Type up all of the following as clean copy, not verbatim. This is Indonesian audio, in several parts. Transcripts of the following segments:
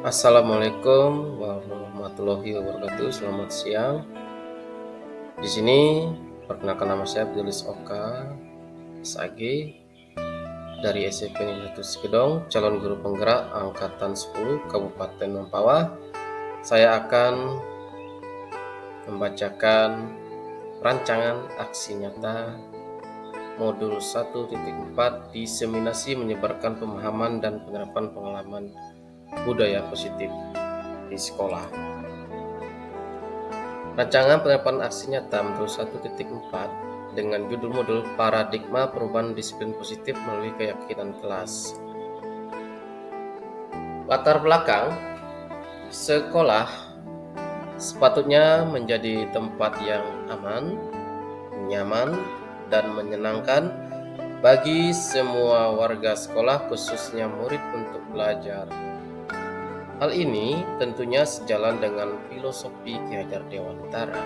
Assalamualaikum warahmatullahi wabarakatuh. Selamat siang. Di sini perkenalkan nama saya Abdulis Oka SAG dari SMP Negeri Kedong, calon guru penggerak angkatan 10 Kabupaten Mempawah. Saya akan membacakan rancangan aksi nyata modul 1.4 diseminasi menyebarkan pemahaman dan penerapan pengalaman budaya positif di sekolah. Rancangan penerapan aksi nyata modul 1.4 dengan judul modul Paradigma Perubahan Disiplin Positif melalui Keyakinan Kelas. Latar belakang, sekolah sepatutnya menjadi tempat yang aman, nyaman, dan menyenangkan bagi semua warga sekolah, khususnya murid, untuk belajar. Hal ini tentunya sejalan dengan filosofi Ki Hajar Dewantara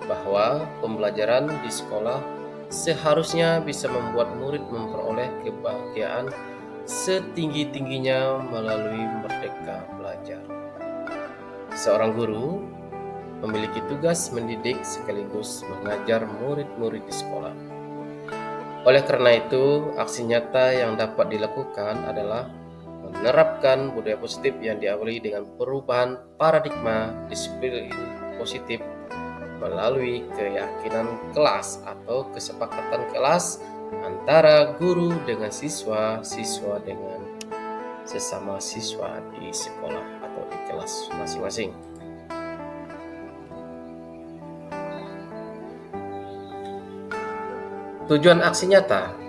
bahwa pembelajaran di sekolah seharusnya bisa membuat murid memperoleh kebahagiaan setinggi-tingginya melalui merdeka belajar. Seorang guru memiliki tugas mendidik sekaligus mengajar murid-murid di sekolah. Oleh karena itu, aksi nyata yang dapat dilakukan adalah menerapkan budaya positif yang diawali dengan perubahan paradigma disiplin positif melalui keyakinan kelas atau kesepakatan kelas antara guru dengan siswa, siswa dengan sesama siswa di sekolah atau di kelas masing-masing. Tujuan aksi nyata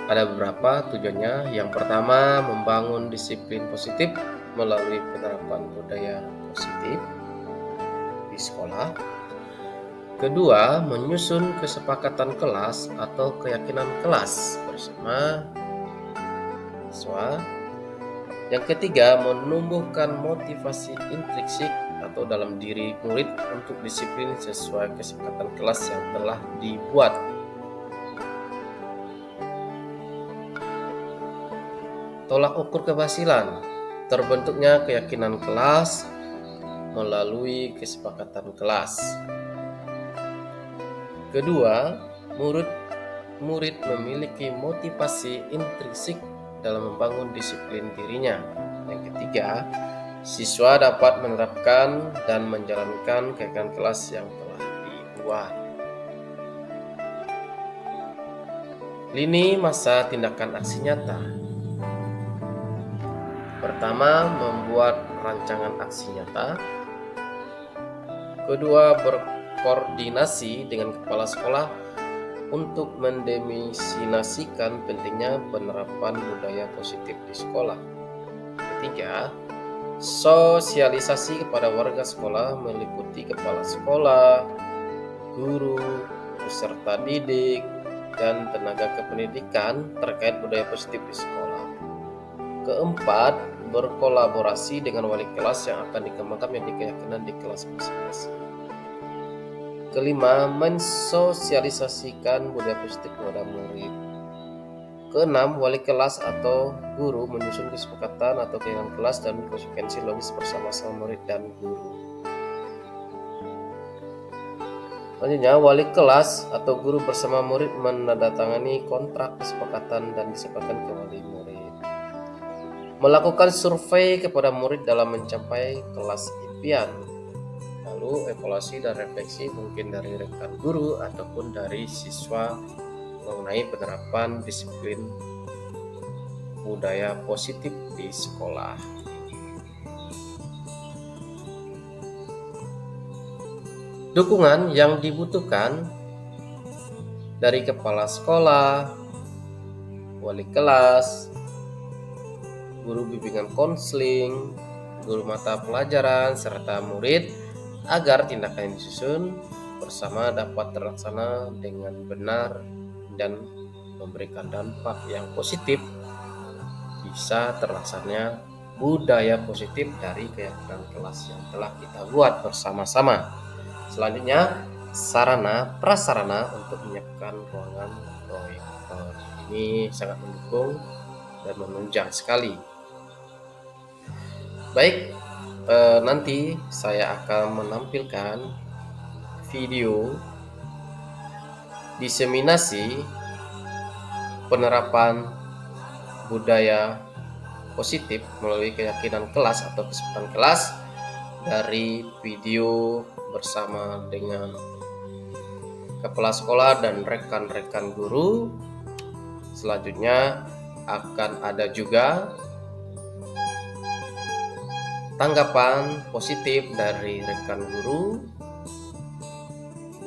ada beberapa tujuannya. Yang pertama, membangun disiplin positif melalui penerapan budaya positif di sekolah. Kedua, menyusun kesepakatan kelas atau keyakinan kelas bersama siswa. Yang ketiga, menumbuhkan motivasi intrinsik atau dalam diri murid untuk disiplin sesuai kesepakatan kelas yang telah dibuat. Tolak ukur keberhasilan, terbentuknya keyakinan kelas melalui kesepakatan kelas. Kedua, murid memiliki motivasi intrinsik dalam membangun disiplin dirinya. Yang ketiga, siswa dapat menerapkan dan menjalankan keyakinan kelas yang telah dibuat. Lini masa tindakan aksi nyata. Pertama, membuat rancangan aksi nyata. Kedua, berkoordinasi dengan kepala sekolah untuk mendefinisikan pentingnya penerapan budaya positif di sekolah. Ketiga, sosialisasi kepada warga sekolah meliputi kepala sekolah, guru, peserta didik, dan tenaga kependidikan terkait budaya positif di sekolah. Keempat, berkolaborasi dengan wali kelas yang akan dikembangkan menjadi keyakinan di kelas masing-masing. Kelima, mensosialisasikan budaya positif kepada murid. Keenam, wali kelas atau guru menyusun kesepakatan atau keyakinan kelas dan konsekuensi logis bersama-sama murid dan guru. Selanjutnya, wali kelas atau guru bersama murid menandatangani kontrak kesepakatan dan disepakatkan ke wali murid. Melakukan survei kepada murid dalam mencapai kelas impian. Lalu evaluasi dan refleksi mungkin dari rekan guru ataupun dari siswa mengenai penerapan disiplin budaya positif di sekolah. Dukungan yang dibutuhkan dari kepala sekolah, wali kelas, guru bimbingan konseling, guru mata pelajaran, serta murid agar tindakan yang disusun bersama dapat terlaksana dengan benar dan memberikan dampak yang positif, bisa terlaksananya budaya positif dari keyakinan kelas yang telah kita buat bersama-sama. Selanjutnya, sarana prasarana untuk menyiapkan ruangan proyektor. Ini sangat mendukung dan menunjang sekali. Baik, nanti saya akan menampilkan video diseminasi penerapan budaya positif melalui keyakinan kelas atau kesempatan kelas dari video bersama dengan kepala sekolah dan rekan-rekan guru. Selanjutnya akan ada juga tanggapan positif dari rekan guru,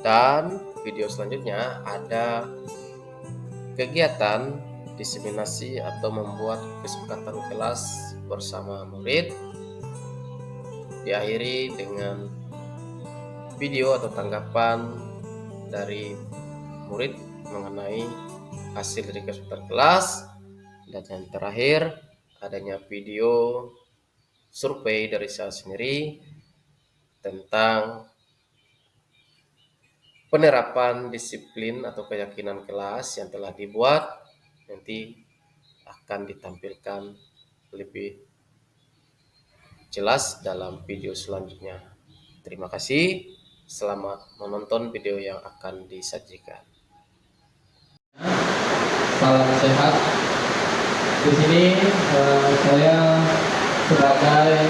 dan video selanjutnya ada kegiatan diseminasi atau membuat kesepakatan kelas bersama murid, diakhiri dengan video atau tanggapan dari murid mengenai hasil dari kesepakatan kelas, dan yang terakhir adanya video survei dari saya sendiri tentang penerapan disiplin atau keyakinan kelas yang telah dibuat. Nanti akan ditampilkan lebih jelas dalam video selanjutnya. Terima kasih, selamat menonton video yang akan disajikan. Salam sehat. Di sini saya sebagai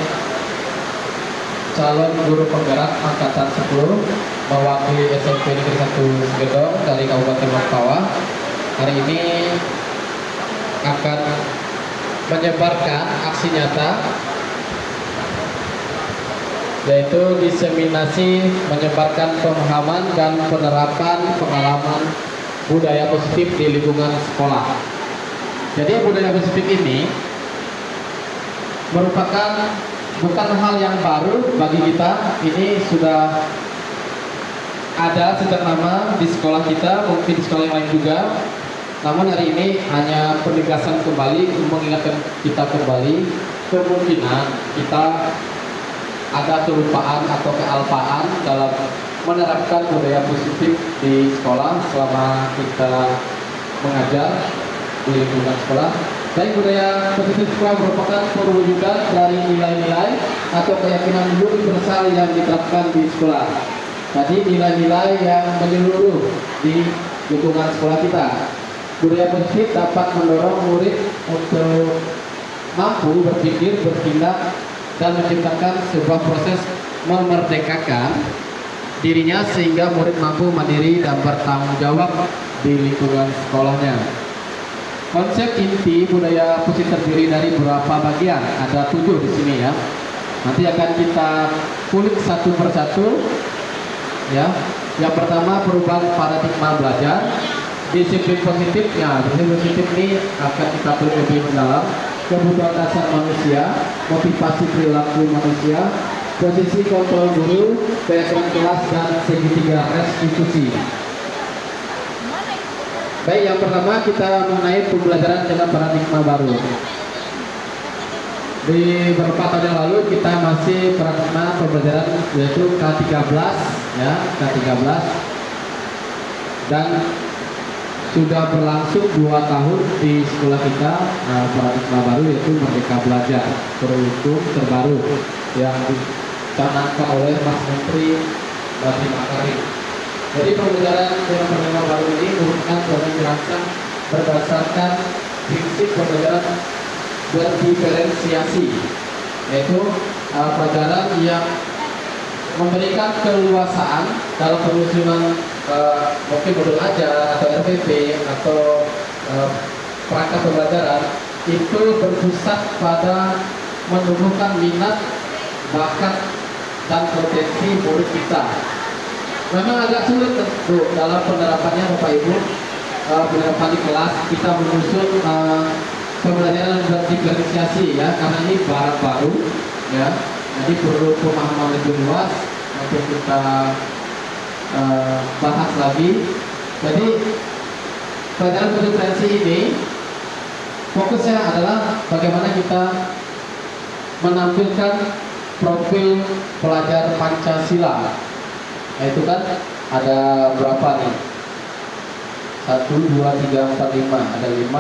calon guru penggerak angkatan 10 mewakili SMP Negeri 1 Segedong dari Kabupaten Lombok. Hari ini akan menyebarkan aksi nyata, yaitu diseminasi menyebarkan pemahaman dan penerapan pengalaman budaya positif di lingkungan sekolah. Jadi budaya positif ini merupakan bukan hal yang baru bagi kita. Ini sudah ada sejak lama di sekolah kita, mungkin di sekolah yang lain juga. Namun hari ini hanya penegasan kembali, mengingatkan kita kembali, kemungkinan kita ada kelupaan atau kealpaan dalam menerapkan budaya positif di sekolah selama kita mengajar di lingkungan sekolah. Baik, budaya positif sekolah merupakan perwujudan dari nilai-nilai atau keyakinan universal yang diterapkan di sekolah. Tadi nilai-nilai yang menyeluruh di lingkungan sekolah kita. Budaya positif dapat mendorong murid untuk mampu berpikir, bertindak, dan menciptakan sebuah proses memerdekakan dirinya sehingga murid mampu mandiri dan bertanggung jawab di lingkungan sekolahnya. Konsep inti budaya positif terdiri dari beberapa bagian, ada 7 di sini ya. Nanti akan kita kulik satu persatu ya. Yang pertama, perubahan paradigma belajar. Disiplin positif, ya disiplin positif ini akan kita kulik lebih mendalam. Kebutuhan dasar manusia, motivasi perilaku manusia, posisi kontrol guru, keyakinan kelas, dan segitiga restitusi. Baik, yang pertama kita mengenai pembelajaran dengan paradigma baru. Di beberapa tahun yang lalu kita masih paradigma pembelajaran yaitu K13 ya, K13, dan sudah berlangsung 2 tahun di sekolah kita. Paradigma baru yaitu Merdeka Belajar, kurikulum terbaru yang dicanangkan oleh Mas Menteri Nadiem Makarim. Jadi pembelajaran dengan paradigma baru ini merupakan program dirancang berdasarkan prinsip pembelajaran berdiferensiasi, yaitu pelajaran yang memberikan keluasaan dalam penyusunan mungkin modul ajar atau RPP atau perangkat pembelajaran itu berpusat pada menumbuhkan minat, bakat, dan potensi murid kita. Memang agak sulit tentu dalam penerapannya Bapak Ibu, penerapan di kelas kita menyusun pembelajaran berdiferensiasi ya, karena ini barang baru ya, jadi perlu pemahaman lebih luas untuk kita bahas lagi. Jadi pelajaran berdiferensiasi ini fokusnya adalah bagaimana kita menampilkan profil pelajar Pancasila. Itu kan ada berapa nih? 1, 2, 3, 4, 5. Ada 5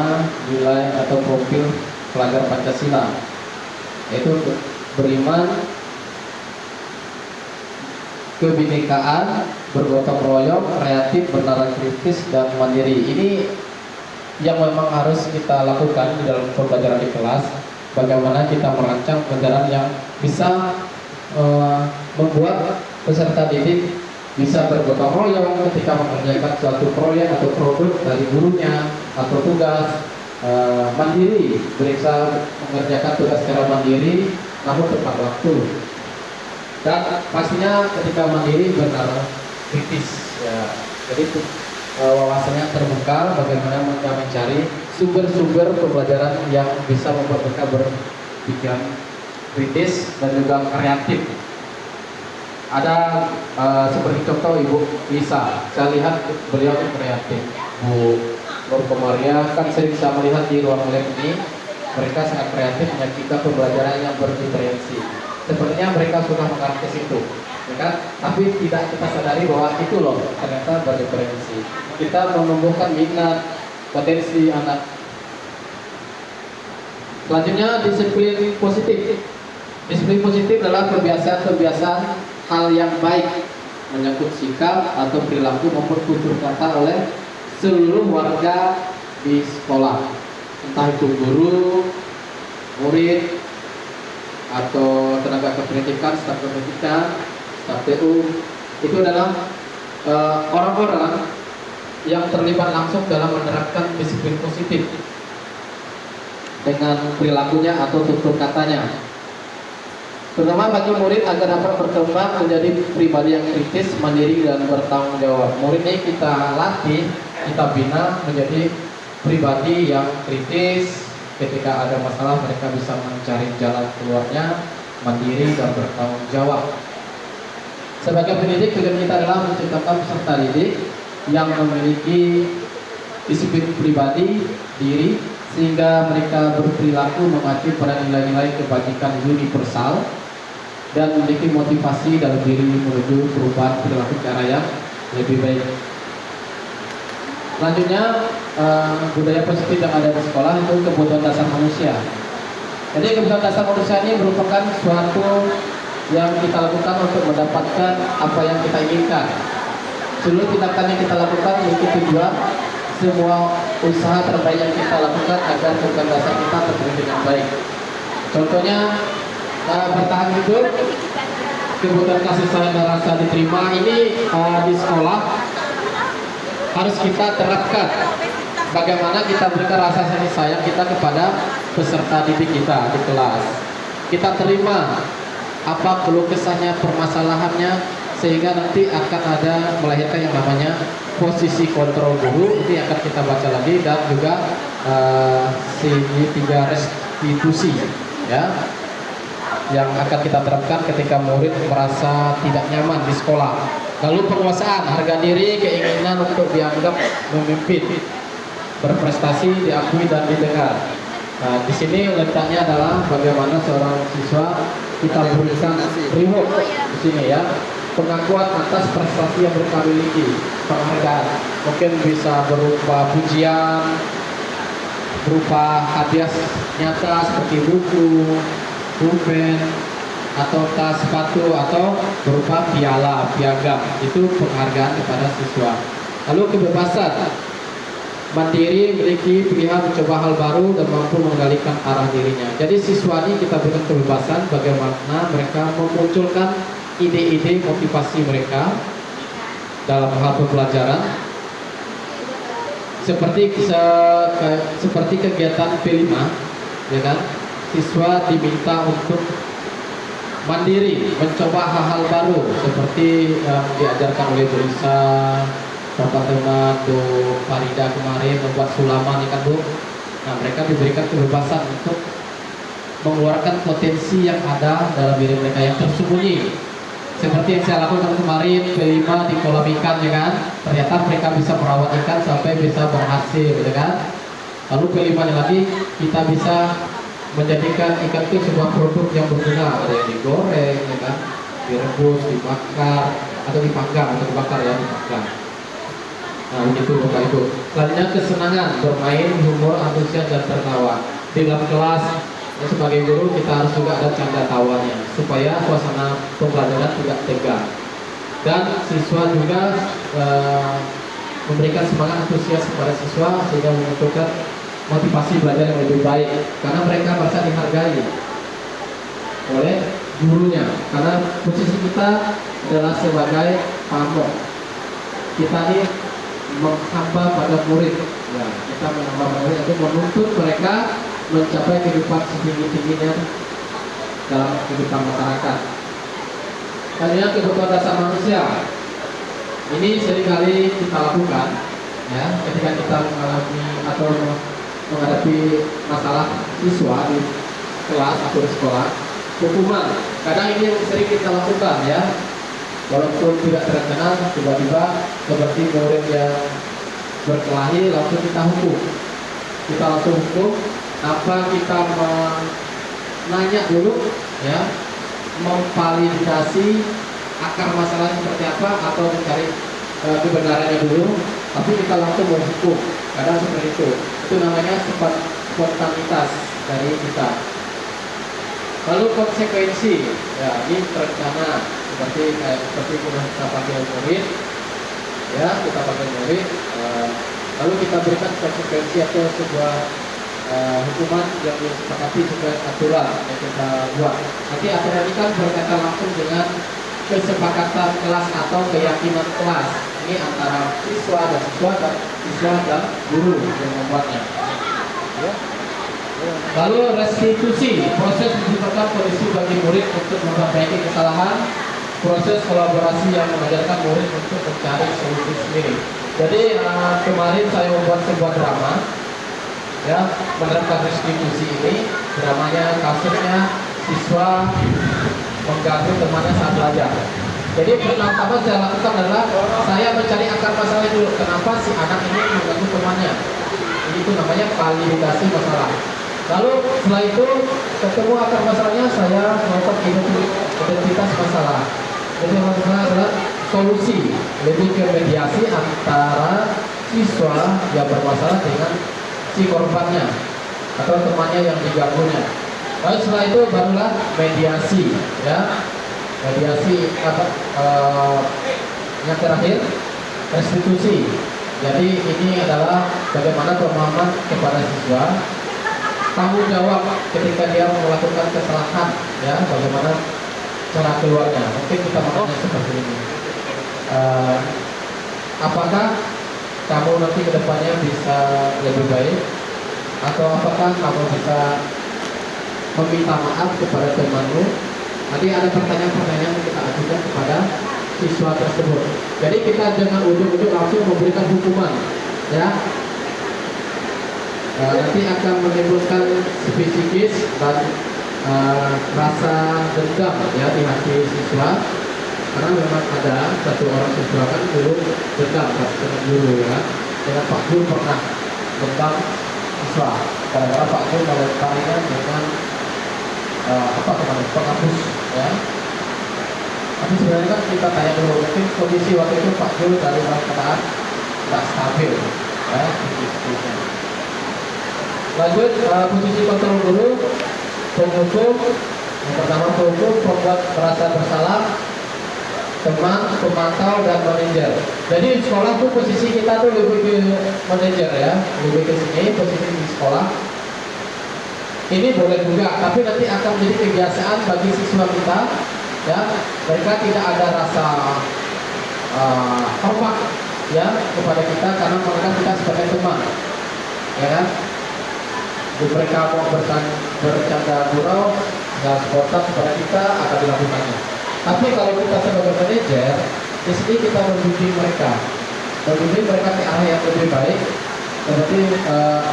nilai atau profil pelajar Pancasila. Yaitu beriman, kebinekaan, bergotong royong, kreatif, bernalar kritis, dan mandiri. Ini yang memang harus kita lakukan di dalam pembelajaran di kelas. Bagaimana kita merancang pembelajaran yang bisa membuat peserta didik bisa bergotong royong ketika mengerjakan suatu proyek atau produk dari gurunya atau tugas, mandiri, bisa mengerjakan tugas secara mandiri namun tepat waktu, dan pastinya ketika mandiri benar kritis ya. Jadi wawasannya terbuka, bagaimana mereka mencari sumber-sumber pembelajaran yang bisa membuat mereka berpikiran kritis dan juga kreatif. Ada seperti contoh Ibu Lisa, saya lihat beliau itu kreatif. Bu Nur Komaria kan sering saya melihat di ruang lab ini, mereka sangat kreatif menyajikan pembelajaran yang berdiferensi. Sepertinya mereka sudah mengarah ke situ, ya kan? Tapi tidak kita sadari bahwa itu loh ternyata berdiferensi. Kita menumbuhkan minat, potensi anak. Selanjutnya disiplin positif. Disiplin positif adalah kebiasaan-kebiasaan hal yang baik menyangkut sikap atau perilaku maupun tutur kata oleh seluruh warga di sekolah, entah itu guru, murid, atau tenaga kependidikan, staf pendidikan, staf TU. Itu adalah orang-orang yang terlibat langsung dalam menerapkan disiplin positif dengan perilakunya atau tutur katanya, terutama bagi murid agar dapat berkembang menjadi pribadi yang kritis, mandiri, dan bertanggung jawab. Murid ini kita latih, kita bina menjadi pribadi yang kritis. Ketika ada masalah mereka bisa mencari jalan keluarnya, mandiri dan bertanggung jawab. Sebagai pendidik, tujuan kita adalah menciptakan peserta didik yang memiliki disiplin pribadi diri, sehingga mereka berperilaku mengacu pada nilai-nilai kebajikan universal dan memiliki motivasi dalam diri menuju perubahan perilaku ke arah yang lebih baik. Selanjutnya, budaya positif yang ada di sekolah itu kebutuhan dasar manusia. Jadi kebutuhan dasar manusia ini merupakan suatu yang kita lakukan untuk mendapatkan apa yang kita inginkan. Seluruh tindakan yang kita lakukan memiliki tujuan, semua usaha terbaik yang kita lakukan agar kebutuhan dasar kita terpenuhi dengan baik. Contohnya bertahan hidup, kebutuhan kasih sayang dan rasa diterima ini di sekolah harus kita terapkan. Bagaimana kita berikan rasa kasih sayang kita kepada peserta didik kita di kelas. Kita terima apa keluh kesahnya, permasalahannya, sehingga nanti akan ada melahirkan yang namanya posisi kontrol guru. Ini akan kita baca lagi, dan juga segitiga restitusi ya, yang akan kita terapkan ketika murid merasa tidak nyaman di sekolah. Lalu penguasaan harga diri, keinginan untuk dianggap memimpin, berprestasi, diakui dan didengar. Nah, di sini letaknya adalah bagaimana seorang siswa kita berikan reward di sini ya, pengakuan atas prestasi yang mereka miliki, penghargaan. Mungkin bisa berupa pujian, berupa hadiah nyata seperti buku, pulpen, atau tas, sepatu, atau berupa piala, piagam. Itu penghargaan kepada siswa. Lalu kebebasan, mandiri, memiliki pilihan mencoba hal baru dan mampu mengendalikan arah dirinya. Jadi siswa ini kita berikan kebebasan bagaimana mereka memunculkan ide-ide motivasi mereka dalam hal pembelajaran. Seperti kegiatan P5, ya kan? Siswa diminta untuk mandiri, mencoba hal-hal baru seperti yang diajarkan oleh Bu Lisa, Bapak teman Bu Farida kemarin membuat sulaman, ya kan Bu? Nah, mereka diberikan kebebasan untuk mengeluarkan potensi yang ada dalam diri mereka yang tersembunyi. Seperti yang saya lakukan kemarin P5 di kolam ikan, ya kan? Ternyata mereka bisa merawat ikan sampai bisa berhasil, ya kan? Lalu P5-nya lagi kita bisa menjadikan ikan itu sebuah produk yang berguna, ada yang digoreng, ya kan? Direbus, dibakar, atau dipanggang, atau dibakar ya, dipanggang. Nah, begitu Bapak Ibu. Selanjutnya kesenangan, bermain, humor, antusias dan tertawa. Di dalam kelas Ya, sebagai guru kita harus juga ada canda tawanya supaya suasana pembelajaran tidak tegang dan siswa juga memberikan semangat antusias kepada siswa sehingga memunculkan motivasi belajar yang lebih baik karena mereka merasa dihargai oleh gurunya karena posisi kita adalah sebagai pamong. Kita ini menghamba pada murid ya, kita menghamba pada murid itu menuntut mereka mencapai kehidupan setinggi-tingginya dalam kehidupan masyarakat. Dan yang kebutuhan dasar manusia ini seringkali kita lakukan ya ketika kita mengalami atau menghadapi masalah siswa di kelas atau di sekolah. Hukuman kadang ini yang sering kita lakukan ya, walaupun tidak terkenal tiba-tiba seperti murid yang berkelahi langsung kita hukum. Kita langsung hukum apa kita menanya dulu ya, memvalidasi akar masalahnya seperti apa atau mencari kebenarannya dulu, tapi kita langsung menghukum. Kadang seperti itu namanya spontanitas dari kita. Lalu konsekuensi ya, ini terencana seperti kita panggil murid ya, kita panggil murid lalu kita berikan konsekuensi atau sebuah hukuman yang disepakati sesuai aturan yang kita buat. Nanti aturan ini kan berkaitan langsung dengan kesepakatan kelas atau keyakinan kelas. Ini antara siswa dan guru yang membuatnya. Ya. Lalu restitusi, proses menciptakan kondisi bagi murid untuk memperbaiki kesalahan, proses kolaborasi yang mengajarkan murid untuk mencari solusi sendiri. Jadi kemarin saya membuat sebuah drama ya, menerapkan restitusi ini. Dramanya kasusnya siswa mengganggu temannya saat belajar. Jadi pertama saya lakukan adalah saya mencari akar masalah dulu. Kenapa si anak ini mengganggu temannya? Itu namanya validasi masalah. Lalu setelah itu ketemu akar masalahnya, saya melakukan identitas masalah. Jadi masalah adalah solusi, lebih ke mediasi antara siswa yang bermasalah dengan si korbannya atau temannya yang diganggunya. Lalu setelah itu barulah mediasi, ya. Mediasi yang terakhir restitusi. Jadi ini adalah bagaimana pemahaman kepada siswa, tanggung jawab ketika dia melakukan kesalahan, ya, bagaimana cara keluarnya. Mungkin kita makanya seperti ini. Apakah kamu nanti kedepannya bisa lebih baik, atau apakah kamu bisa meminta maaf kepada temanmu? Nanti ada pertanyaan-pertanyaan yang kita ajukan kepada siswa tersebut. Jadi kita jangan ujung-ujung langsung memberikan hukuman, ya. Nanti akan menimbulkan psikis dan rasa dendam ya di hati siswa, karena memang ada satu orang siswa kan dulu dendam dengan guru ya, dengan Pak Guru pernah dendam siswa karena Pak Guru melemparinya dengan penghapus ya. Tapi sebenarnya kan kita tanya dulu, mungkin kondisi waktu itu Pak Guru dari keadaan tidak stabil ya. Lanjut, posisi kontrol guru, penghukum. Yang pertama penghukum, pembuat merasa bersalah, teman, pemantau, dan manajer. Jadi di sekolah tuh posisi kita tuh lebih ke manajer ya, lebih ke sini posisi di sekolah. Ini boleh juga, tapi nanti akan menjadi kebiasaan bagi siswa kita, ya. Mereka tidak ada rasa hormat ya kepada kita karena mereka kita sebagai teman, ya kan? Mereka mau bercanda gurau dan spontan kepada kita akan dilakukannya. Tapi kalau kita sebagai manajer, di sini kita membimbing mereka ke arah yang lebih baik, berarti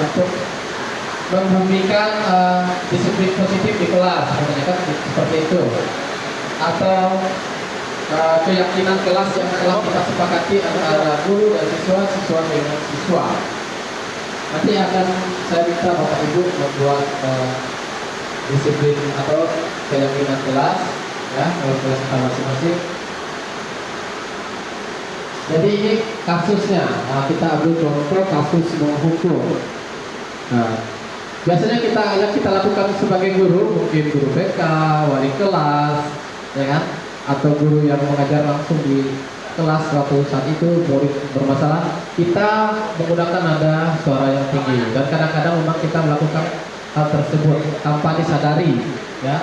untuk membumikan disiplin positif di kelas, sebenarnya kan seperti itu, atau keyakinan kelas yang telah kita sepakati antara guru dan siswa dengan siswa. Nanti akan saya minta Bapak Ibu membuat disiplin atau keyakinan kelas ya, kalau kelas kita masing-masing. Jadi ini kasusnya, kita ambil contoh kasus menghukum. Nah, Biasanya yang kita lakukan sebagai guru, mungkin guru BK, wali kelas, ya kan, atau guru yang mengajar langsung di kelas waktu saat itu murid bermasalah, kita menggunakan nada suara yang tinggi dan kadang-kadang memang kita melakukan hal tersebut tanpa disadari, ya,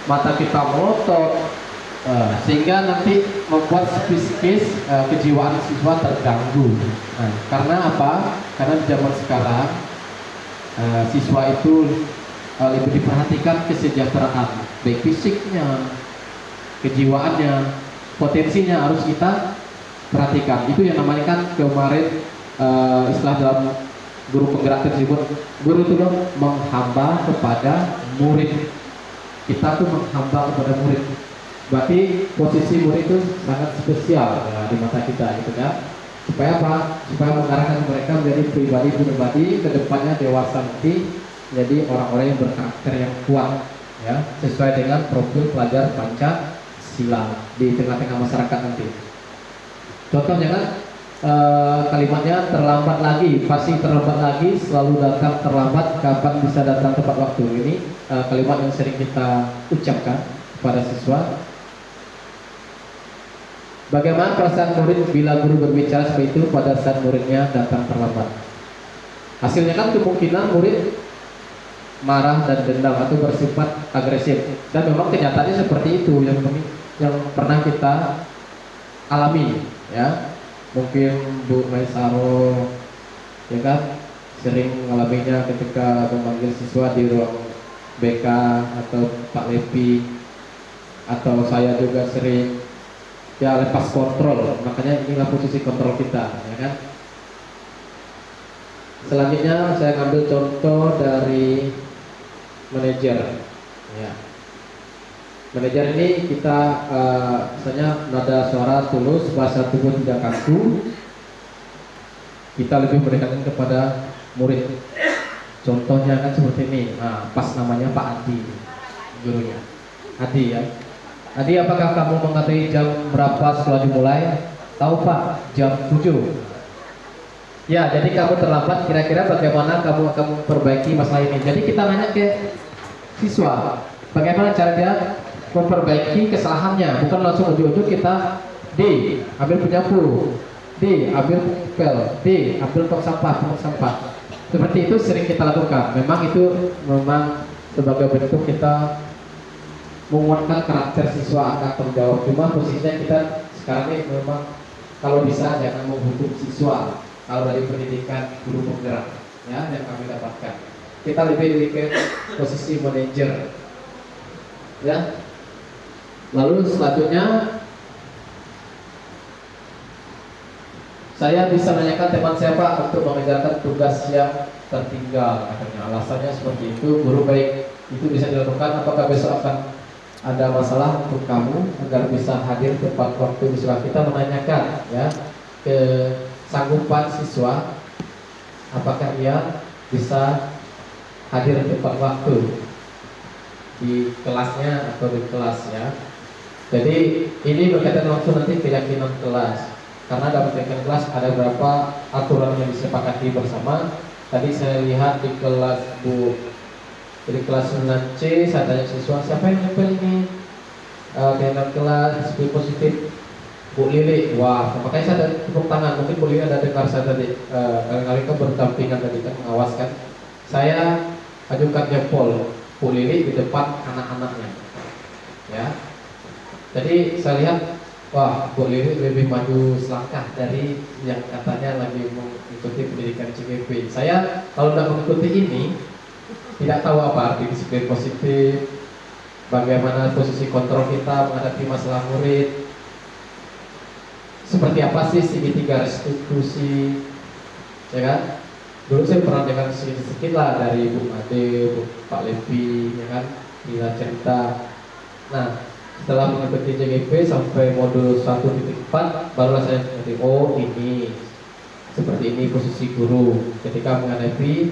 mata kita melotot, sehingga nanti membuat psikis kejiwaan siswa terganggu. Karena apa? Karena di zaman sekarang siswa itu lebih diperhatikan kesejahteraan, baik fisiknya, kejiwaannya, potensinya harus kita perhatikan. Itu yang namanya kan kemarin istilah dalam guru penggerak tersebut, guru itu menghamba kepada murid. Kita tuh menghamba kepada murid. Berarti posisi murid itu sangat spesial di mata kita, gitu kan? Supaya apa? Supaya mengarahkan mereka menjadi pribadi ke depannya dewasa nanti jadi orang-orang yang berkarakter yang kuat, ya, sesuai dengan profil pelajar Pancasila di tengah-tengah masyarakat nanti. Contohnya kan kalimatnya terlambat lagi, pasti terlambat lagi, selalu datang terlambat, kapan bisa datang tepat waktu. Ini kalimat yang sering kita ucapkan kepada siswa. Bagaimana perasaan murid bila guru berbicara seperti itu pada saat muridnya datang terlambat? Hasilnya kan kemungkinan murid marah dan dendam atau bersifat agresif. Dan memang kenyataannya seperti itu yang pernah kita alami, ya. Mungkin Bu Maisaro, ya kan, sering mengalaminya ketika memanggil siswa di ruang BK atau Pak Lepi, atau saya juga sering, ya, lepas kontrol. Makanya inilah posisi kontrol kita, ya kan. Selanjutnya saya ambil contoh dari manajer, ya. Manajer ini kita misalnya nada suara tulus, bahasa tubuh tidak kaku, kita lebih menekankan kepada murid. Contohnya kan seperti ini. Nah, pas namanya Pak Adi, gurunya Adi, ya. Adi, apakah kamu mengetahui jam berapa sekolah dimulai? Tahu Pak, jam 7. Ya, jadi kamu terlambat, kira-kira bagaimana kamu perbaiki masalah ini? Jadi kita nanya ke siswa, bagaimana cara dia memperbaiki kesalahannya, bukan langsung ujuk-ujuk kita, D, ambil penyapu, D, ambil pel, D, ambil tong sampah. Seperti itu sering kita lakukan. Memang itu sebagai bentuk kita menguatkan karakter siswa akan tanggung jawab. Cuma posisinya kita sekarang ini memang kalau bisa jangan menghukum siswa. Kalau dari pendidikan guru penggerak, ya, yang kami dapatkan, kita lebih ke posisi manajer, ya. Lalu selanjutnya saya bisa menanyakan teman saya Pak untuk mengerjakan tugas yang tertinggal, katanya. Alasannya seperti itu, guru baik itu bisa dilakukan. Apakah besok akan ada masalah untuk kamu agar bisa hadir tepat waktu? Bisa kita menanyakan, ya, ke sanggupan siswa, apakah dia bisa hadir tepat waktu di kelasnya atau di kelas, ya. Jadi ini berkaitan langsung nanti keyakinan kelas, karena dalam keyakinan kelas ada beberapa aturan yang disepakati bersama. Tadi saya lihat di kelas di kelas 9C, saya tanya siswa, siapa yang nempel ini keyakinan kelas disiplin positif? Bu Lili. Wah, makanya saya ada tepuk tangan. Mungkin Bu Lili ada dengar saya tadi, kali-kali kan berdampingan tadi kan, mengawaskan. Saya ajukan jempol Bu Lili di depan anak-anaknya, ya. Jadi saya lihat, wah, Bu Lili lebih maju selangkah dari yang katanya lagi mengikuti pendidikan CGP. Saya kalau tidak mengikuti ini, tidak tahu apa arti disiplin positif, bagaimana posisi kontrol kita menghadapi masalah murid, seperti apa sih segitiga restitusi, ya kan? Dulu saya pernah dengar sedikit lah dari Bu Ade, Pak Levi, ya kan, bila cerita. Nah, setelah mengikuti JGP sampai modul 1.4, barulah saya mengerti, oh ini seperti ini posisi guru ketika menghadapi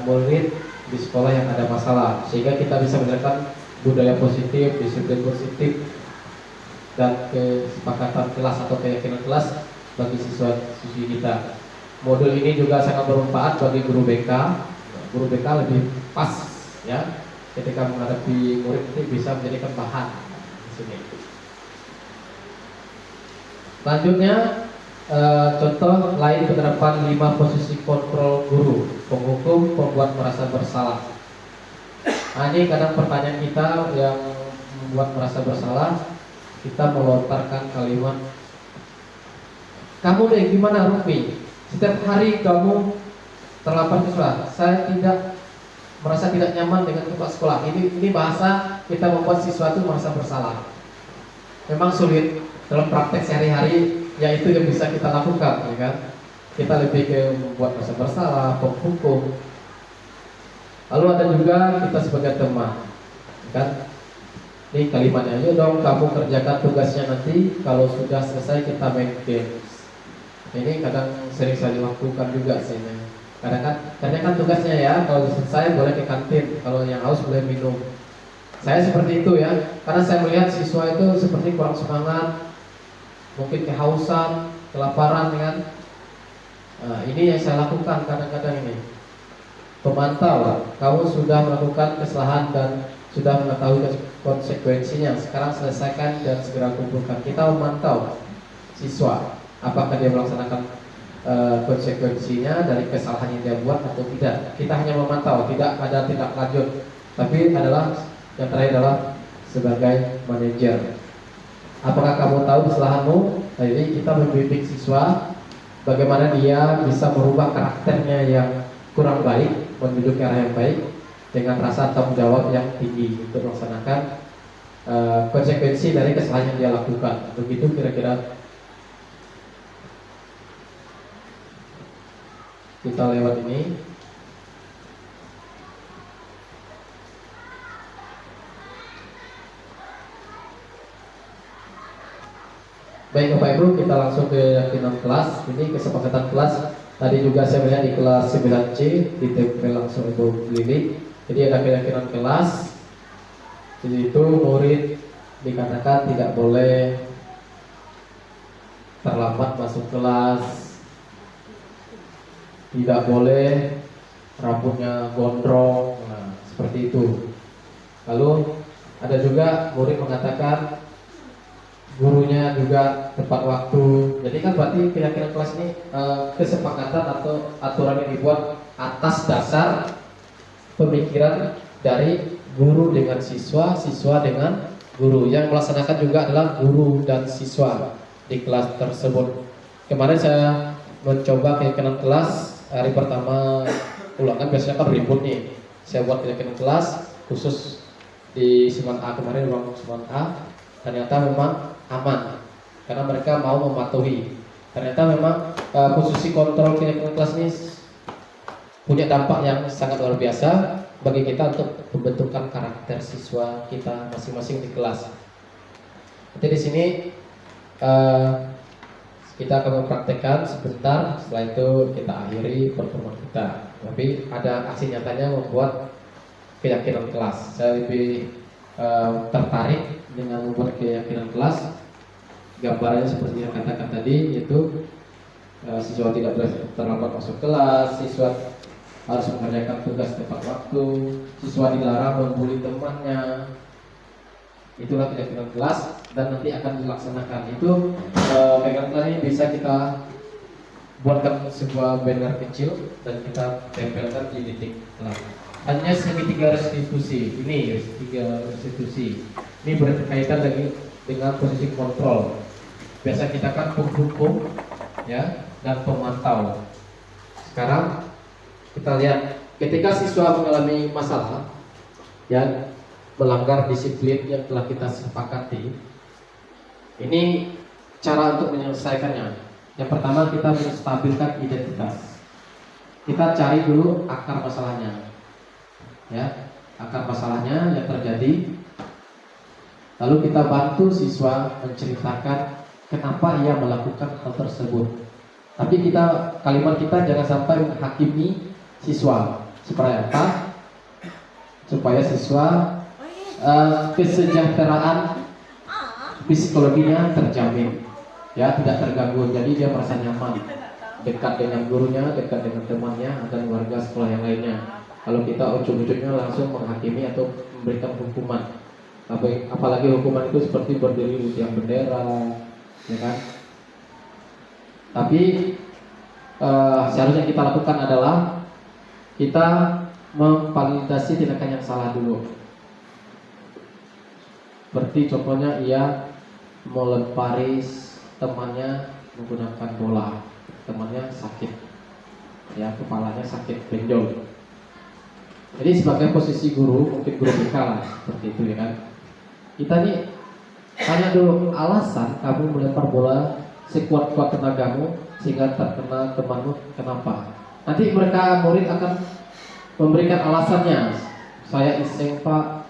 murid di sekolah yang ada masalah, sehingga kita bisa menerapkan budaya positif, disiplin positif, dan kesepakatan kelas atau keyakinan kelas bagi siswa-siswi kita. Modul ini juga sangat bermanfaat bagi guru BK, guru BK lebih pas ya ketika menghadapi murid itu bisa menjadikan bahan di sini. Selanjutnya contoh lain penerapan 5 posisi kontrol guru, penghukum, pembuat merasa bersalah. Nah, ini kadang pertanyaan kita yang membuat merasa bersalah, kita melontarkan kalimat, kamu deh gimana Rukmi? Setiap hari kamu terlambat ke sekolah. Saya merasa tidak nyaman dengan tempat sekolah. Ini bahasa kita membuat siswa itu merasa bersalah. Memang sulit dalam praktek sehari-hari, ya itu yang bisa kita lakukan, ya kan? Kita lebih ke membuat merasa bersalah, penghukum. Lalu ada juga kita sebagai teman, kan? Ini kalimatnya, ayo dong kamu kerjakan tugasnya nanti. Kalau sudah selesai kita main games. Ini kadang sering saya lakukan juga sih. Kadang kan tugasnya ya, kalau selesai boleh ke kantin, kalau yang haus boleh minum. Saya seperti itu ya, karena saya melihat siswa itu seperti kurang semangat, mungkin kehausan, kelaparan, kan? Nah, ini yang saya lakukan kadang-kadang ini. Pemantau, kamu sudah melakukan kesalahan dan sudah mengetahui konsekuensinya. Sekarang selesaikan dan segera kumpulkan. Kita memantau siswa, apakah dia melaksanakan konsekuensinya dari kesalahan yang dia buat atau tidak. Kita hanya memantau, tidak ada tindak lanjut. Tapi adalah yang terakhir adalah sebagai manajer. Apakah kamu tahu kesalahanmu? Nah, ini kita membimbing siswa bagaimana dia bisa merubah karakternya yang kurang baik menuju ke arah yang baik dengan rasa tanggung jawab yang tinggi untuk melaksanakan konsekuensi dari kesalahan yang dia lakukan. Begitu kira-kira. Kita lewat ini. Baik Bapak Ibu, kita langsung ke keyakinan kelas. Ini kesepakatan kelas. Tadi juga saya melihat di kelas 9C ditempel langsung Ibu Lili. Jadi ada keyakinan kelas. Jadi itu murid dikatakan tidak boleh terlambat masuk kelas, tidak boleh rambutnya gondrong, nah, seperti itu. Lalu ada juga murid mengatakan gurunya juga tepat waktu. Jadi kan berarti keyakinan kelas ini kesepakatan atau aturan yang dibuat atas dasar pemikiran dari guru dengan siswa, siswa dengan guru. Yang melaksanakan juga adalah guru dan siswa di kelas tersebut. Kemarin saya mencoba keyakinan kelas hari pertama ulangan, biasanya kan ribut nih. Saya buat keyakinan kelas khusus di Siman A kemarin, ruang Siman A. Ternyata memang aman karena mereka mau mematuhi. Ternyata memang posisi kontrol keyakinan kelas ini punya dampak yang sangat luar biasa bagi kita untuk pembentukan karakter siswa kita masing-masing di kelas. Jadi di sini kita akan mempraktekkan sebentar, setelah itu kita akhiri pertemuan kita. Tapi ada aksi nyatanya membuat keyakinan kelas. Saya lebih tertarik dengan membuat keyakinan kelas. Gambarannya seperti yang katakan tadi, yaitu siswa tidak boleh terlambat masuk kelas, siswa harus mengerjakan tugas tepat waktu, siswa dilarang membuli temannya. Itulah keyakinan kelas dan nanti akan dilaksanakan. Itu keyakinan kelas ini bisa kita buatkan sebuah banner kecil dan kita tempelkan di titik kelas. Hanya segitiga restitusi. Ini segitiga restitusi. Ini berkaitan lagi dengan posisi kontrol. Biasa kita kan penghukum, ya, dan pemantau. Sekarang kita lihat ketika siswa mengalami masalah, ya, melanggar disiplin yang telah kita sepakati. Ini cara untuk menyelesaikannya. Yang pertama kita menstabilkan identitas. Kita cari dulu akar masalahnya, ya, akar masalahnya yang terjadi. Lalu kita bantu siswa menceritakan kenapa ia melakukan hal tersebut. Tapi kalimat kita jangan sampai menghakimi siswa. Supaya apa? Supaya siswa kesejahteraan psikologinya terjamin, ya, tidak terganggu. Jadi dia merasa nyaman, dekat dengan gurunya, dekat dengan temannya dan warga sekolah yang lainnya. kalau kita ujung-ujungnya langsung menghakimi atau memberikan hukuman. Apalagi hukuman itu seperti berdiri di tiang bendera, ya kan? Tapi seharusnya kita lakukan adalah kita memvalidasi tindakan yang salah dulu. Seperti contohnya ia melempari temannya menggunakan bola, temannya sakit, ya kepalanya sakit benjol. Jadi sebagai posisi guru, mungkin guru BK lah, seperti itu ya kan. Kita nih tanya dulu alasan kamu melempar bola sekuat-kuat tenagamu sehingga terkena temanmu, kenapa? Nanti mereka murid akan memberikan alasannya. Saya iseng pak,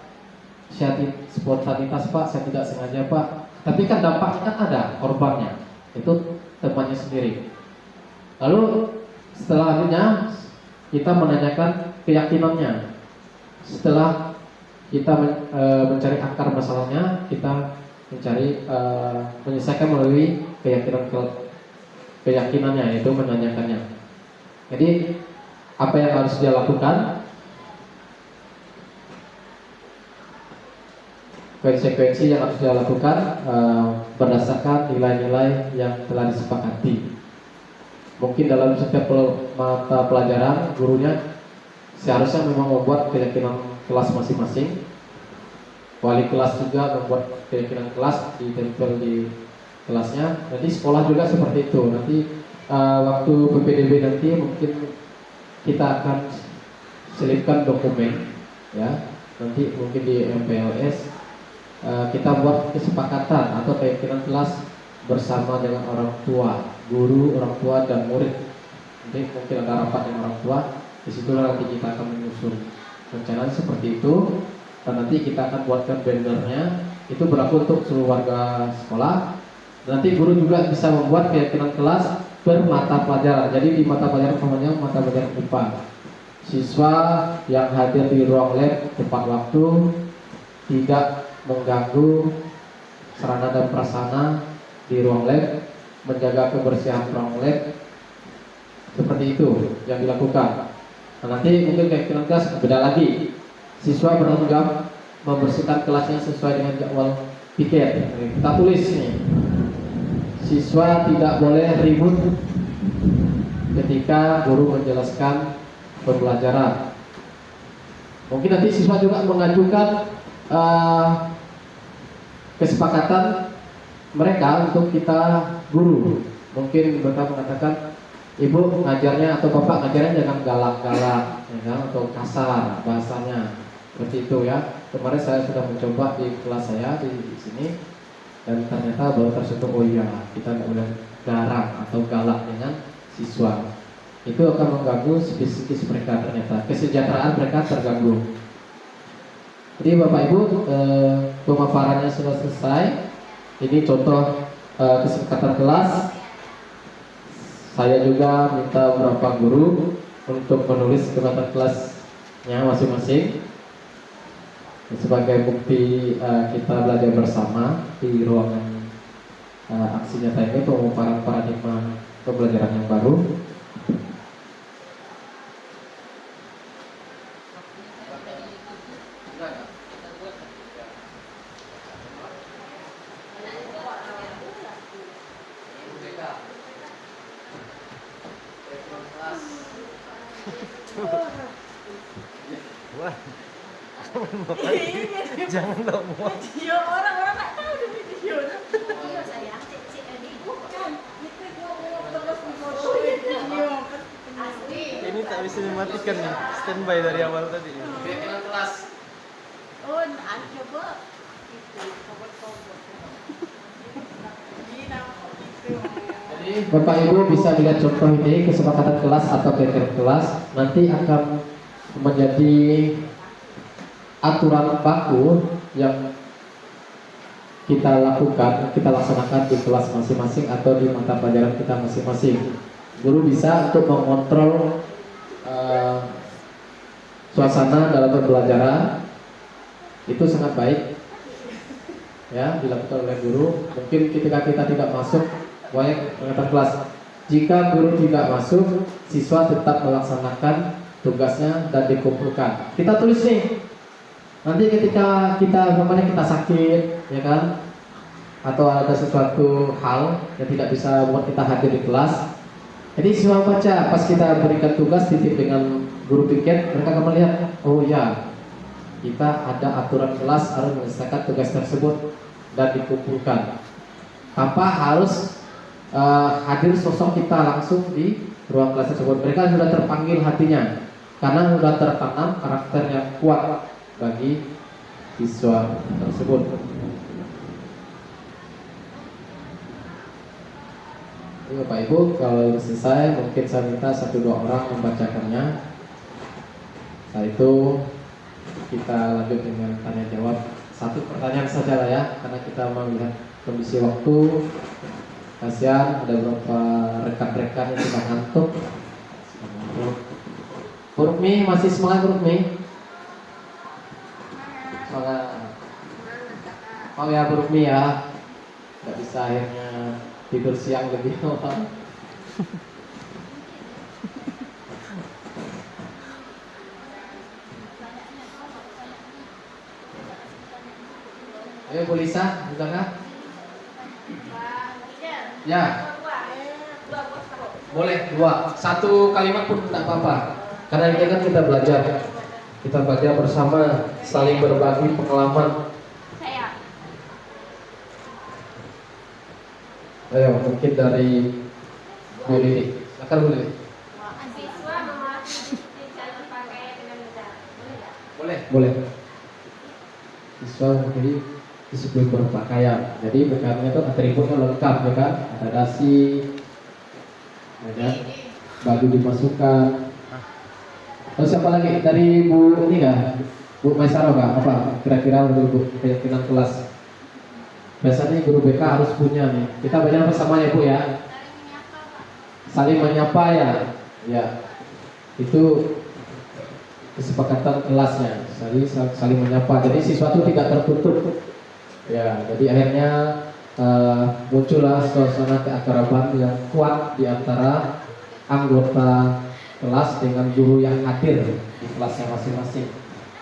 saya spontanitas pak, saya tidak sengaja pak. Tapi kan dampaknya kan ada, korbannya itu temannya sendiri. Lalu setelahnya kita menanyakan keyakinannya. Setelah kita mencari akar masalahnya, kita mencari menyelesaikan melalui keyakinannya, yaitu menanyakannya. Jadi apa yang harus dia lakukan, konsekuensi yang harus dia lakukan berdasarkan nilai-nilai yang telah disepakati. Mungkin dalam setiap mata pelajaran gurunya seharusnya memang membuat keyakinan kelas masing-masing. Wali kelas juga membuat keyakinan kelas, ditempel di kelasnya. Nanti sekolah juga seperti itu. Nanti waktu PPDB nanti mungkin kita akan selipkan dokumen, ya. Nanti mungkin di MPLS kita buat kesepakatan atau keyakinan kelas bersama dengan orang tua, guru, orang tua dan murid. Nanti mungkin ada rapat dengan orang tua. Disitulah nanti kita akan menyusun rencana seperti itu, dan nanti kita akan buatkan bannernya. Itu berlaku untuk seluruh warga sekolah. Nanti guru juga bisa membuat keyakinan kelas per mata pelajaran. Jadi di mata pelajaran namanya mata pelajaran IPA. Siswa yang hadir di ruang lab tepat waktu, tidak mengganggu sarana dan prasarana di ruang lab, menjaga kebersihan ruang lab. Seperti itu yang dilakukan. Nah, nanti mungkin keyakinan kelas beda lagi. Siswa bertanggung jawab membersihkan kelasnya sesuai dengan jadwal piket. Kita tulis nih, siswa tidak boleh ribut ketika guru menjelaskan pembelajaran. Mungkin nanti siswa juga mengajukan kesepakatan mereka untuk kita guru. Mungkin mereka mengatakan, ibu ngajarnya atau bapak ngajarnya jangan galak-galak, ya kan? Atau kasar bahasanya, seperti itu ya. Kemarin saya sudah mencoba di kelas saya di sini, dan ternyata baru tersentuh, oh iya kita nggak boleh garang atau galak dengan siswa. Itu akan mengganggu psikis mereka, ternyata kesejahteraan mereka terganggu. Jadi Bapak Ibu, pemaparannya sudah selesai. Ini contoh kesepakatan kelas. Saya juga minta beberapa guru untuk menulis kesepakatan kelasnya masing-masing sebagai bukti kita belajar bersama di ruangan aksi nyata ini, pemaparan paradigma pembelajaran yang baru. Wah, jangan dong. Video orang-orang nggak tahu di video. Iya saya cek ini bukan. Asli. Ini tak bisa dimatikan nih, standby dari awal tadi. Keyakinan kelas. Oh, coba itu cover-cover. Jadi Bapak Ibu bisa lihat contoh ini, kesepakatan kelas atau keyakinan kelas nanti akan menjadi aturan baku yang kita lakukan, kita laksanakan di kelas masing-masing atau di mata pelajaran kita masing-masing. Guru bisa untuk mengontrol suasana dalam pembelajaran. Itu sangat baik ya, dilakukan oleh guru. Mungkin ketika kita tidak masuk kelas, jika guru tidak masuk, siswa tetap melaksanakan tugasnya dan dikumpulkan. Kita tulis nih. Nanti ketika kita sakit, ya kan? Atau ada sesuatu hal yang tidak bisa buat kita hadir di kelas. Jadi siswa baca, pas kita berikan tugas titip dengan guru piket, mereka akan melihat, oh ya, kita ada aturan kelas harus menyelesaikan tugas tersebut dan dikumpulkan. Tanpa harus hadir sosok kita langsung di ruang kelas tersebut. Mereka sudah terpanggil hatinya karena sudah tertanam karakter yang kuat bagi siswa tersebut. Ini Bapak Ibu, kalau selesai mungkin saya minta 1-2 orang membacakannya. Setelah itu kita lanjut dengan tanya jawab. 1 pertanyaan saja lah ya, karena kita mau melihat kondisi waktu. Kasihan ada beberapa rekan-rekan yang sudah ngantuk. Bu Rukmi, masih semangat Bu Rukmi? Semangat. Oh ya Bu Rukmi ya, nggak bisa akhirnya tidur siang lebih lama. Ayo Bu Lisa, bisa nggak? Ya. Boleh 2. 1 kalimat pun tidak apa-apa. Karena ini kan kita belajar. Kita belajar bersama, saling berbagi pengalaman. Saya. Ayo, mungkin dari Bu Lili. Silakan Bu Lili. Siswa memiliki cara berpakaian dengan mudah. Boleh nggak? Boleh. Siswa memiliki disiplin berpakaian. Jadi pakaiannya itu atributnya lengkap, ya kan? Ada dasi, ada baju dimasukkan. Terus siapa lagi? Dari Bu ini kah? Bu Maisaro kah? Apa? Kira-kira menurut keyakinan kelas? Biasanya guru BK harus punya nih. Kita belajar bersama ya Bu ya. Saling menyapa ya. Ya. Itu kesepakatan kelasnya. Saling menyapa. Jadi siswa itu tidak tertutup. Ya. Jadi akhirnya muncullah suasana keakraban yang kuat di antara anggota kelas dengan guru yang hadir di kelasnya masing-masing.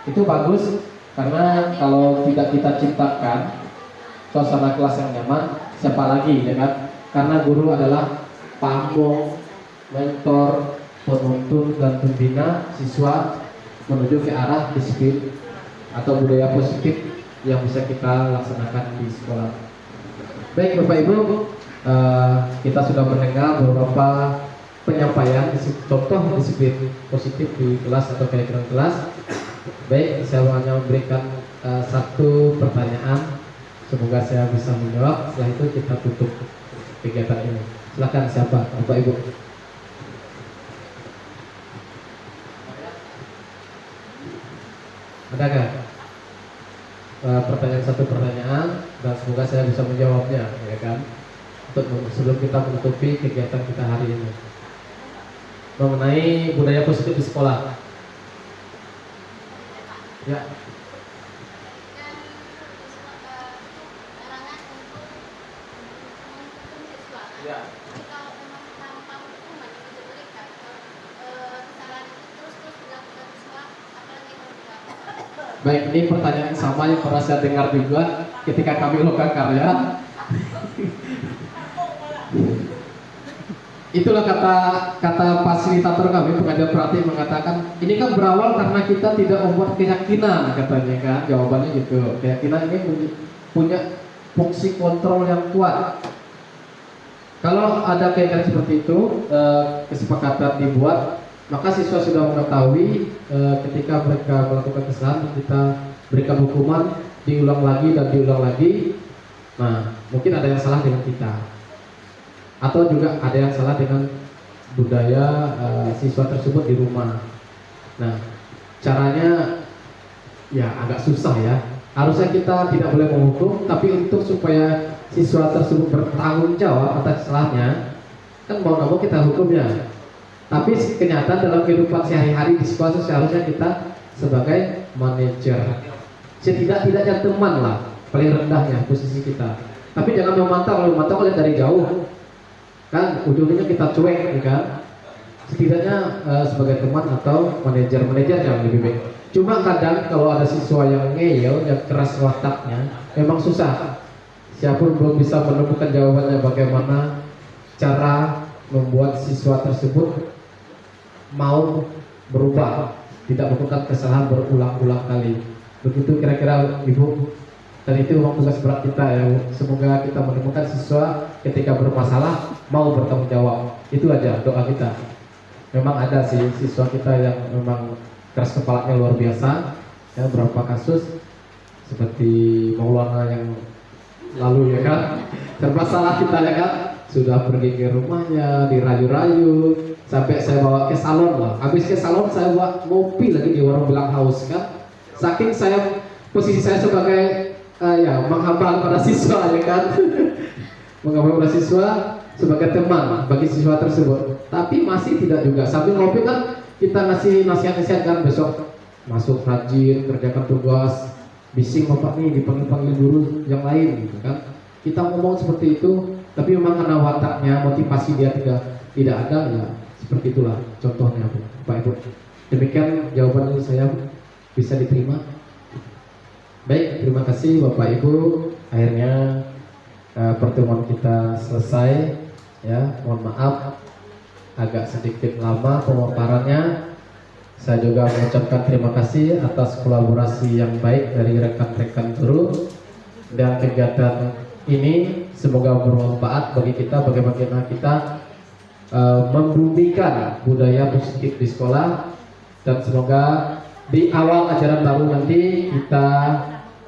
Itu bagus karena kalau tidak kita ciptakan suasana kelas yang nyaman, siapa lagi ya kan? Karena guru adalah pamong, mentor, penuntun dan pembina siswa menuju ke arah disiplin atau budaya positif yang bisa kita laksanakan di sekolah. Baik Bapak Ibu, kita sudah mendengar beberapa penyampaian contoh disiplin positif di kelas atau kegiatan kelas. Baik, saya hanya memberikan 1 pertanyaan. Semoga saya bisa menjawab. Setelah itu kita tutup kegiatan ini. Silakan siapa, Bapak Ibu? Adakah pertanyaan 1 pertanyaan dan semoga saya bisa menjawabnya, ya kan? Sebelum kita menutupi kegiatan kita hari ini mengenai budaya positif di sekolah. Ya. Ya. Baik, ini pertanyaan sama yang pernah saya dengar juga ketika kami loka karya. Itulah kata fasilitator kami, pengajar praktik mengatakan ini kan berawal karena kita tidak membuat keyakinan, katanya kan. Jawabannya gitu. Keyakinan ini punya fungsi kontrol yang kuat. Kalau ada keyakinan seperti itu, kesepakatan dibuat, maka siswa sudah mengetahui ketika mereka melakukan kesalahan kita berikan hukuman, diulang lagi dan diulang lagi. Nah, mungkin ada yang salah dengan kita. Atau juga ada yang salah dengan budaya siswa tersebut di rumah. Nah, caranya ya agak susah ya. Harusnya kita tidak boleh menghukum, tapi untuk supaya siswa tersebut bertanggung jawab atas kesalahannya, kan mau nggak mau kita hukumnya. Tapi kenyataan dalam kehidupan sehari-hari di sekolah seharusnya kita sebagai manajer, setidak-tidaknya teman lah, paling rendahnya posisi kita. Tapi jangan memantau, kalau memantau lihat dari jauh. Kan ujungnya kita cuek, ya kan? setidaknya sebagai teman atau manajer yang lebih baik. Cuma kadang kalau ada siswa yang ngeyel, yang keras wataknya, memang susah. Siapapun belum bisa menemukan jawabannya bagaimana cara membuat siswa tersebut mau berubah, tidak melakukan kesalahan berulang-ulang kali. Begitu kira-kira Ibu. Dan itu memang tugas berat kita ya. Semoga kita menemukan siswa ketika bermasalah mau bertanggung jawab. Itu aja doa kita. Memang ada sih siswa kita yang memang keras kepalanya luar biasa. Ya, beberapa kasus seperti Maulana yang lalu ya kan, serba salah kita ya kan, sudah pergi ke rumahnya dirayu-rayu sampai saya bawa ke salon lah. Habis ke salon saya buat ngopi lagi di warung bilang haus kan. Saking saya posisi saya sebagai ya menghamba pada siswa ya kan, menghamba pada siswa sebagai teman bagi siswa tersebut. Tapi masih tidak juga sambil ngopi kan kita ngasih nasihat-nasihat kan, besok masuk rajin kerjakan tugas, bising bapak nih dipanggil-panggil guru yang lain gitu kan. Kita ngomong seperti itu, tapi memang karena wataknya, motivasi dia tidak ada ya seperti itulah contohnya Pak Ibu. Demikian jawaban dari saya, bisa diterima. Baik, terima kasih Bapak Ibu. Akhirnya pertemuan kita selesai ya. Mohon maaf agak sedikit lama pemaparannya. Saya juga mengucapkan terima kasih atas kolaborasi yang baik dari rekan-rekan guru, dan kegiatan ini semoga bermanfaat bagi kita bagaimana kita membumikan budaya positif di sekolah, dan semoga di awal ajaran baru nanti kita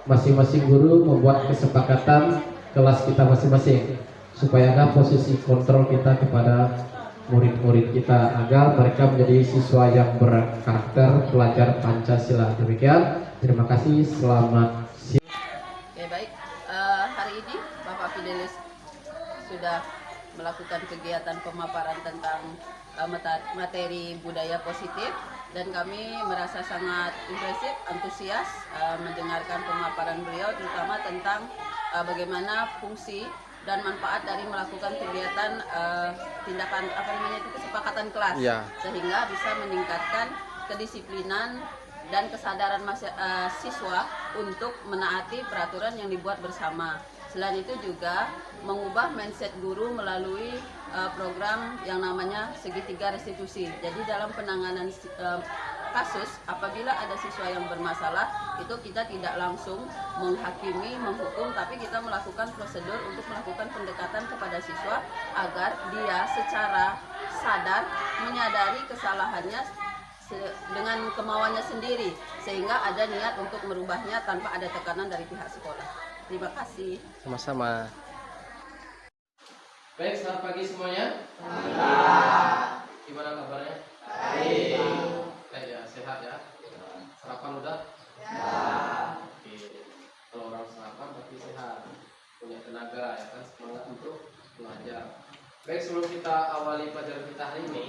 masing-masing guru membuat kesepakatan kelas kita masing-masing supaya ada posisi kontrol kita kepada murid-murid kita agar mereka menjadi siswa yang berkarakter pelajar Pancasila. Demikian, terima kasih, selamat siang. Oke, baik. Hari ini Bapak Fidelis sudah melakukan kegiatan pemaparan tentang materi budaya positif, dan kami merasa sangat impresif, antusias mendengarkan pemaparan beliau, terutama tentang bagaimana fungsi dan manfaat dari melakukan kegiatan tindakan kesepakatan kelas, sehingga bisa meningkatkan kedisiplinan dan kesadaran siswa untuk menaati peraturan yang dibuat bersama. Selain itu juga mengubah mindset guru melalui program yang namanya segitiga restitusi. Jadi dalam penanganan kasus, apabila ada siswa yang bermasalah, itu kita tidak langsung menghakimi, menghukum, tapi kita melakukan prosedur untuk melakukan pendekatan kepada siswa agar dia secara sadar menyadari kesalahannya dengan kemauannya sendiri, sehingga ada niat untuk merubahnya tanpa ada tekanan dari pihak sekolah. Terima kasih. Sama-sama. Baik, selamat pagi semuanya. Gimana kabarnya? Baik. Ya, sehat ya. Sarapan udah? Oke. Kalau orang sarapan berarti sehat, punya tenaga ya kan, semangat untuk belajar. Baik, sebelum kita awali pelajaran kita hari ini,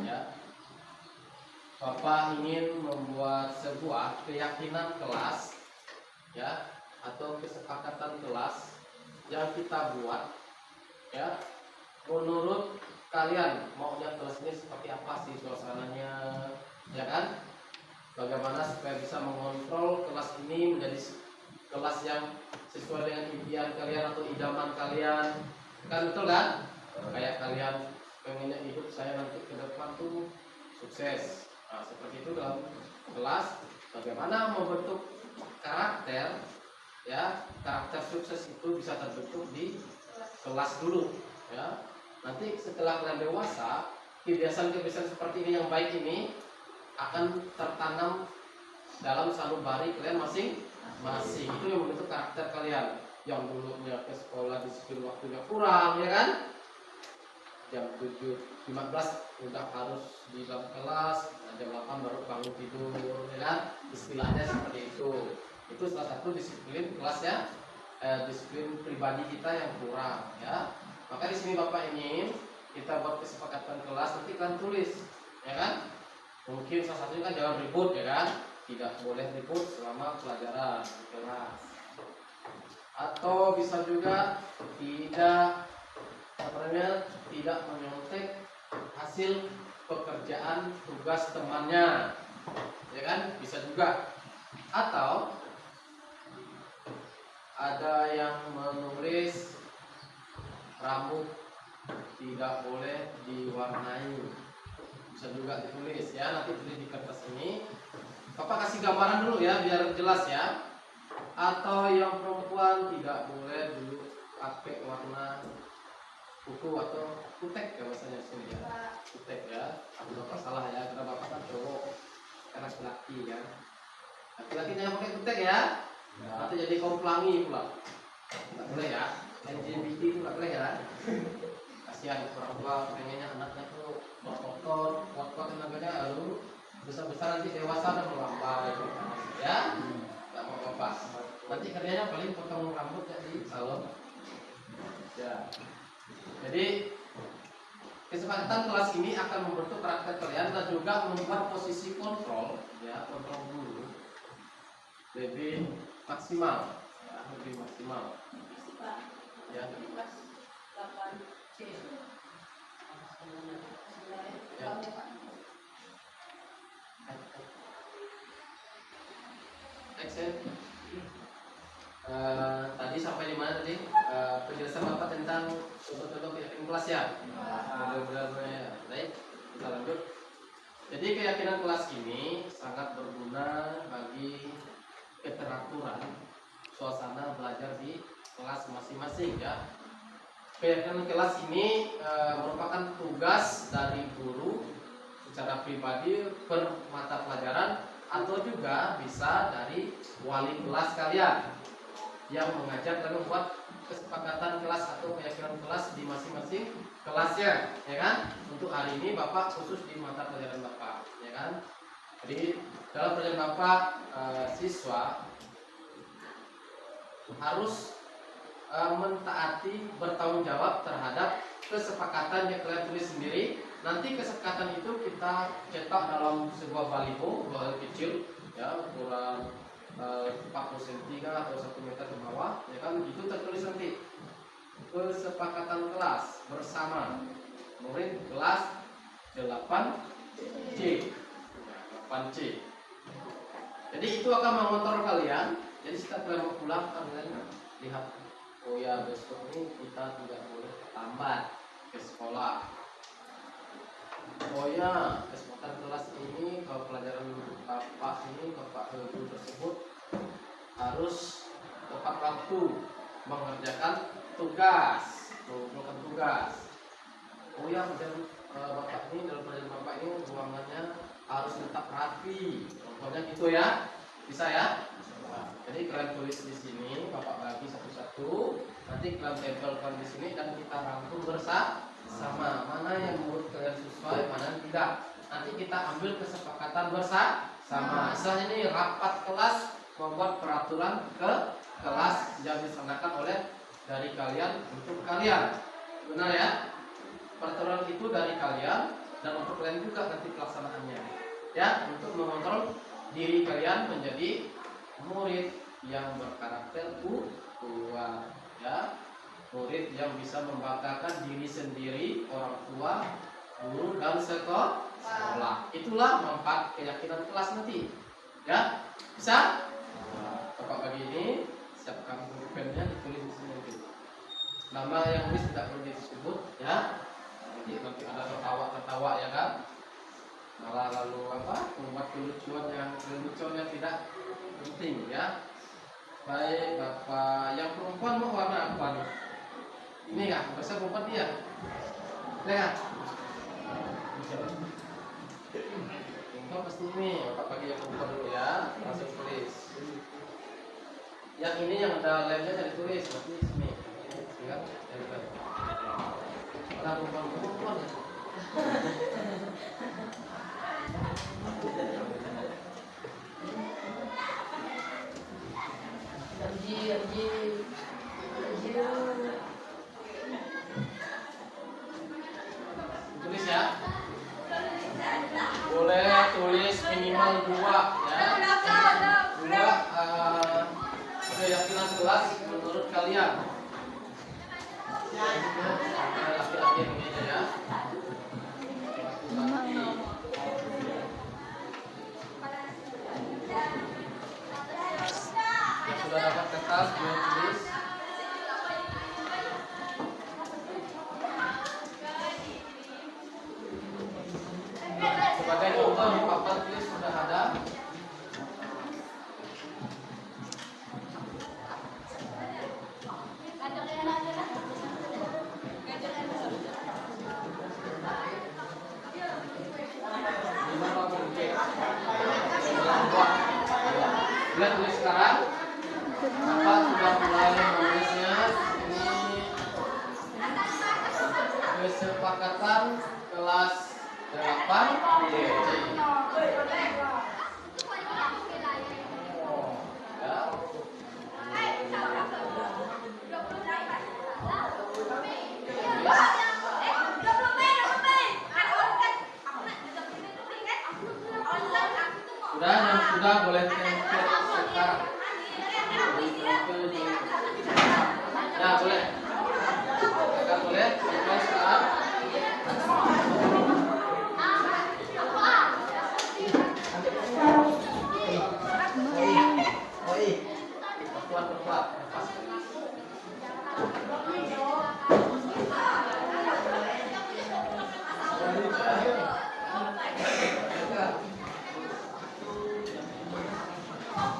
ya, Bapak ingin membuat sebuah keyakinan kelas, ya, atau kesepakatan kelas yang kita buat, ya, menurut kalian maunya kelas ini seperti apa sih suasananya, ya kan? Bagaimana supaya bisa mengontrol kelas ini menjadi kelas yang sesuai dengan impian kalian atau idaman kalian, kan? Betul kan? Kayak kalian pengennya hidup saya nanti ke depan tuh sukses. Nah, seperti itu dalam kelas, bagaimana membentuk karakter, ya, karakter sukses itu bisa terbentuk di kelas dulu, ya. Nanti setelah kalian dewasa, kebiasaan-kebiasaan seperti ini yang baik ini akan tertanam dalam sanubari kalian masing-masing. Itu yang membentuk karakter kalian. Yang dulunya ke sekolah disiplin waktunya kurang, ya kan? Jam 7.15 udah harus di dalam kelas, jam 8 baru bangun tidur, ya kan? Istilahnya seperti itu. Itu salah satu disiplin kelas ya, disiplin pribadi kita yang kurang, ya. Maka di sini Bapak ingin kita buat kesepakatan kelas, nanti kan tulis, ya kan? Mungkin salah satunya kan jangan ribut, ya kan? Tidak boleh ribut selama pelajaran di kelas. Atau bisa juga tidak menyontek hasil pekerjaan tugas temannya, ya kan? Bisa juga. Atau ada yang menulis rambut tidak boleh diwarnai, bisa juga ditulis ya, nanti tulis di kertas ini. Bapak kasih gambaran dulu ya biar jelas ya. Atau yang perempuan tidak boleh dulu pakai warna kuku atau kutek ya bahasanya sini ya, kutek ya. Aku bapak salah ya, karena bapak kan cowok, karena laki-laki ya. Laki-laki jangan pakai kutek ya, nanti jadi kaum pelangi pula. Nggak boleh ya, LGBT itu nggak boleh ya. Kasihan orang tua pengennya anaknya tuh otot, kuat-kuat tenaganya, lalu besar-besar nanti dewasa dan melambai ya. Nggak mau apa, nanti kerjanya paling potong rambut ya di salon ya. Jadi kesepakatan kelas ini akan membentuk karakter kalian dan juga membuat posisi kontrol ya, kontrol guru lebih maksimal ya, lebih maksimal ya. Kelas 8C. Ya. Tadi sampai di mana tadi? Penjelasan Bapak tentang contoh-contoh keyakinan kelas ya. Benar-benar baik. Kita lanjut. Jadi keyakinan kelas ini sangat berguna bagi keteraturan suasana belajar di kelas masing-masing ya. Keyakinan kelas ini merupakan tugas dari guru secara pribadi per mata pelajaran atau juga bisa dari wali kelas kalian yang mengajar dan membuat kesepakatan kelas atau keyakinan kelas di masing-masing kelasnya, ya kan? Untuk hari ini Bapak khusus di mata pelajaran Bapak, ya kan? Jadi dalam pelajaran Bapak siswa harus mentaati, bertanggung jawab terhadap kesepakatan yang kalian tulis sendiri. Nanti kesepakatan itu kita cetak dalam sebuah baliho kecil ya, ukuran 40 cm atau 1 meter ke bawah, ya kan? Itu tertulis nanti kesepakatan kelas bersama murid kelas 8C. 8C. Jadi itu akan mengontrol kalian. Jadi setelah kalian mau pulang, kalian lihat, oh ya besok ini kita tidak boleh terlambat ke sekolah. Oh ya, kesempatan kelas ini kalau pelajaran Bapak ini, Bapak guru tersebut harus tepat waktu mengerjakan tugas, melakukan tugas. Oh ya, pelajaran Bapak ini, dalam pelajaran Bapak ini ruangannya harus tetap rapi. Contohnya gitu ya, bisa ya? Jadi kalian tulis di sini, Bapak bagi satu-satu, nanti kalian tempelkan di sini dan kita rangkum bersama. Mana yang menurut kalian sesuai, mana yang tidak. Nanti kita ambil kesepakatan bersama. Misalnya ini rapat kelas membuat peraturan ke kelas yang dilaksanakan oleh dari kalian untuk kalian. Benar ya? Peraturan itu dari kalian dan untuk kalian juga nanti pelaksanaannya. Ya, untuk mengontrol diri kalian menjadi murid yang berkarakter kuat ya, murid yang bisa membanggakan diri sendiri, orang tua, guru dan sekolah. Itulah manfaat keyakinan kelas nanti ya. Bisa? Bapak bagi ini siapkan pulpennya, ditulis di sini nanti. Nama yang tulis tidak perlu disebut ya. Nanti ada tertawa ya kan. Malah lalu membuat kelucuan yang tidak penting ya. Baik Bapak, yang perempuan mau warna apa nih? Ini ya, besar perempuan dia. Lihat. Perempuan pasti ini, Bapak bagi yang perempuan dulu ya, langsung tulis. Yang ini yang ada lemnya jadi tulis, nanti sini. Ingat, ada perempuan ya. Tulis ya. Boleh tulis minimal 2 ya. 2 keyakinan kelas menurut kalian. Laki-laki yang ini ya. Yang sudah dapat kertas, boleh tulis. Sebagai contoh di papan tulis sudah ada. Boleh tulis sekarang. Bapak sudah mulai menulisnya. Ini kesepakatan kelas 8 D. Sudah, yang sudah boleh tempel sekarang. Nah, boleh. Kakak boleh tempel sekarang. Perkuat.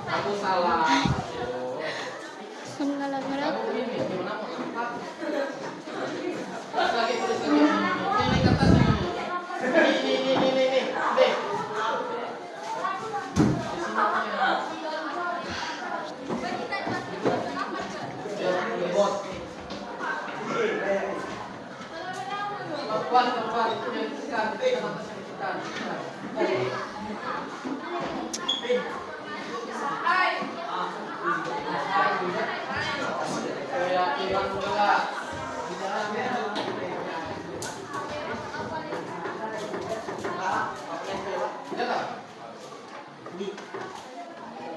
Aku salah. Kamu ini gimana mau nampak? Tulis lagi. Ini kertas ini. Ini. Deh. Perempuan itu yang ditekan, atas yang ditekan. Keyakinan pula. Ya tak?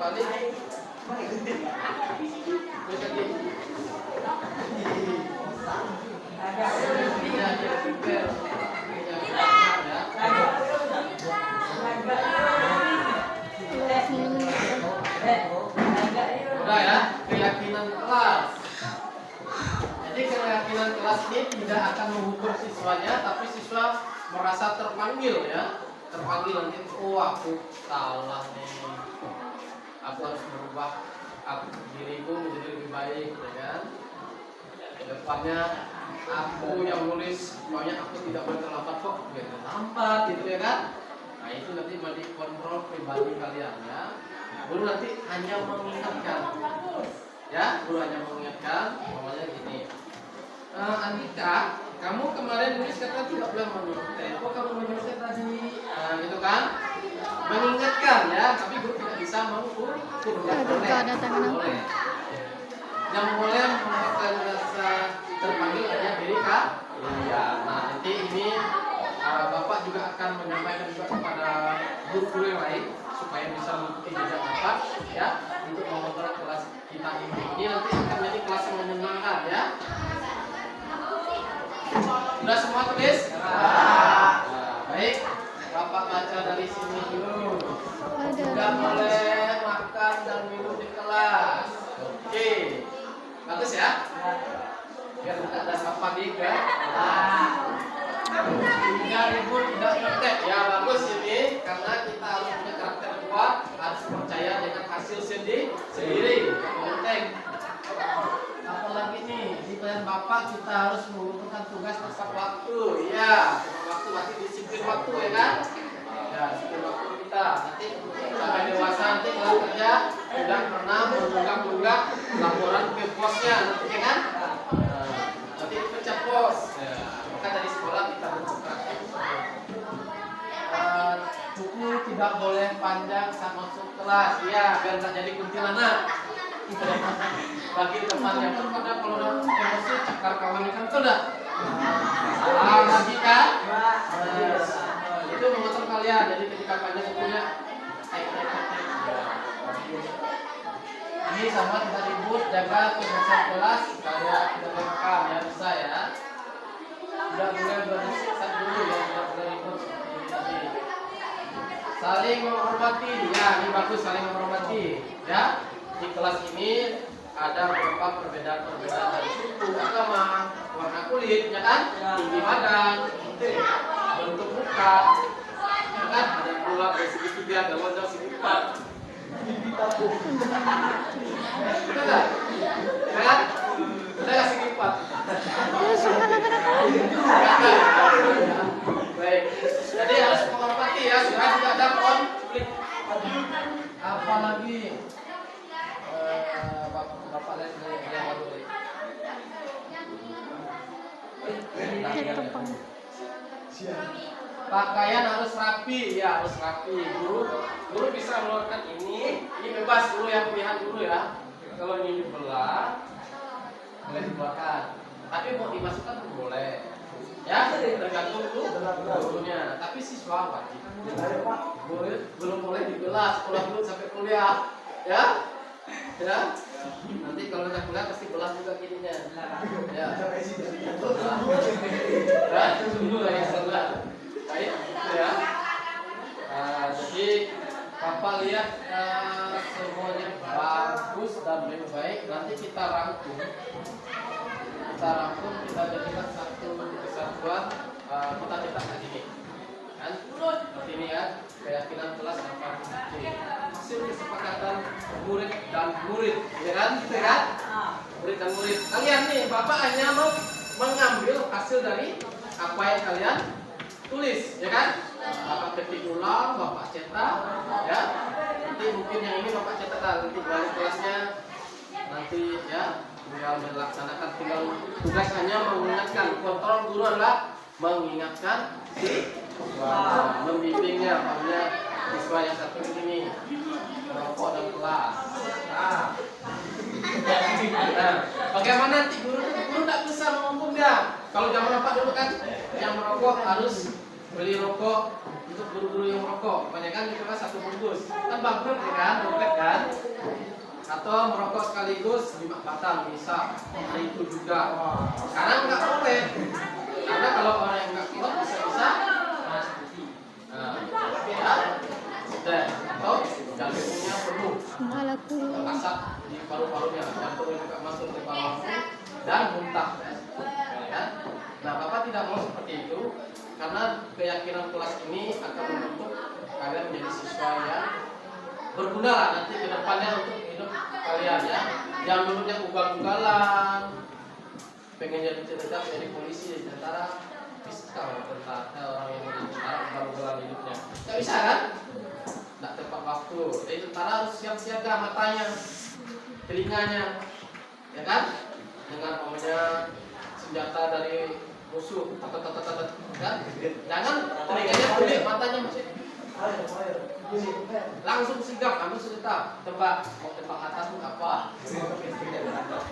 Balik. Terus lagi. Udah ya, keyakinan kelas. Jadi keyakinan kelas ini tidak akan mengukur siswanya, tapi siswa merasa terpanggil ya. Terpanggil nanti, oh aku salah nih. Aku harus merubah diriku menjadi lebih baik, ya kan? Kedepannya aku yang nulis, maunya aku tidak boleh terlambat kok, biar terlambat gitu ya kan? Nah itu nanti mau dikontrol pribadi kalian ya. Guru nanti hanya mengingatkan, ya guru hanya mengingatkan, namanya gini. Andika, kamu kemarin nulis kata tidak boleh menurut tempo, kamu menulisnya tadi, gitu kan? Mengingatkan ya, tapi guru tidak bisa mengukur. Boleh. Yang boleh menyebabkan rasa terpanggil hanya diri kak. Iya. Nah nanti ini bapak juga akan menyampaikan juga kepada guru-guru yang lain supaya bisa mengikuti jejak bapak ya untuk mengontrol kelas kita ini. Ini nanti akan menjadi kelas yang menyenangkan ya. Sudah semua tulis? Nah, baik. Bapak baca dari sini dulu. Sudah boleh makan dan minum di kelas. Oke. Bagus ya? Biar tidak ada apa juga. Tidak ribut, tidak praktek. Ya bagus ini karena kita harus punya karakter kuat, harus percaya dengan hasil sendiri. Penting. Apalagi nih di pelajaran bapak kita harus mengumpulkan tugas tepat waktu. Ya, waktu berarti disiplin waktu ya kan? Ya, disiplin waktu kita. Nanti sampai dewasa nanti kalau kerja sudah pernah menunggak laporan ke bosnya nanti ya kan? Nanti dipecat bos. Ya, maka dari sekolah kita harus praktek. Buku tidak boleh panjang saat masuk kelas. Ya, biar nggak jadi kuntilanak. Bagi teman yang pada kalau udah emosi cakar kawan kan tuh dah. Salah lagi kan? Itu mengatur kalian. Jadi ketika panjang bukunya ini sama tidak ribut, jaga kebersihan kelas, kalian tidak rekam ya bisa ya. Tidak boleh berisik dulu ya, tidak boleh ribut. saling menghormati. Ya, ini bagus saling menghormati. Ya, di kelas ini ada beberapa perbedaan dari suku, agama, warna kulit, ya kan? Tinggi badan, bentuk muka, ya kan? Ada yang bulat, ada segi tiga, ada lonjong segi empat. Betul nggak? Ya kan? Ada nggak segi empat? Baik. Jadi harus menghormati ya, supaya tidak ada konflik. Apalagi Bapak lihat yang baru ini. Pakaian harus rapi, ya harus rapi. Guru bisa mengeluarkan ini bebas dulu ya, pilihan dulu ya. Kalau ini dibelah, boleh dikeluarkan. Tapi mau dimasukkan pun boleh. Ya, tergantung gurunya. Tapi siswa wajib. Belum boleh dibelah sekolah dulu sampai kuliah. Ya, ya. Nanti kalau udah kuliah pasti belah juga gininya. Ya. Ya, dulu lah yang salah. Baik, ya. Jadi Papa lihat semuanya bagus dan baik. Nanti kita rangkum, kita jadikan satu kesatuan. Kita cetak kayak gini, kan? Seperti ini ya, keyakinan kelas apa? Hasil kesepakatan murid dan murid, ya kan? Gitu ya? Murid dan murid. Kalian nih, Bapak hanya mau mengambil hasil dari apa yang kalian tulis, ya kan? Bapak ketik ulang, Bapak cetak, ya. Nanti mungkin yang ini Bapak cetak nanti balik kelasnya, nanti ya tinggal melaksanakan, tinggal tugas hanya mengingatkan. Kontrol guru adalah mengingatkan siswa, membimbingnya, apabila siswa yang satu ini merokok dalam kelas. Nah, bagaimana nanti guru tidak bisa menghukum dia? Kalau zaman Bapak dulu kan, yang merokok harus beli rokok untuk guru-guru yang merokok. Kebanyakan itu kan satu bungkus, kan bagus ya kan, dompet kan? Atau merokok sekaligus 5 batang bisa hari itu juga. Sekarang nggak boleh, karena kalau orang yang nggak kuat bisa atau jantungnya penuh, asap di paru-parunya, jantungnya juga masuk ke paru-paru dan muntah. Nah, Bapak tidak mau seperti itu, karena keyakinan kelas ini akan membentuk kalian menjadi siswa yang berguna lah nanti ke depannya untuk hidup kalian ya. Yang dulunya ugal-ugalan, pengen jadi tentara, jadi polisi, jadi tentara, bisa kalau tentara orang yang jadi tentara ugal-ugalan hidupnya. Gak bisa kan? Tidak tepat waktu. Jadi tentara harus siap-siaga matanya, telinganya, ya kan? Dengan namanya senjata dari musuh, kan? Jangan telinganya kulit, matanya masih langsung sigap, ambil senjata, tembak. Mau tembak atas pun apa?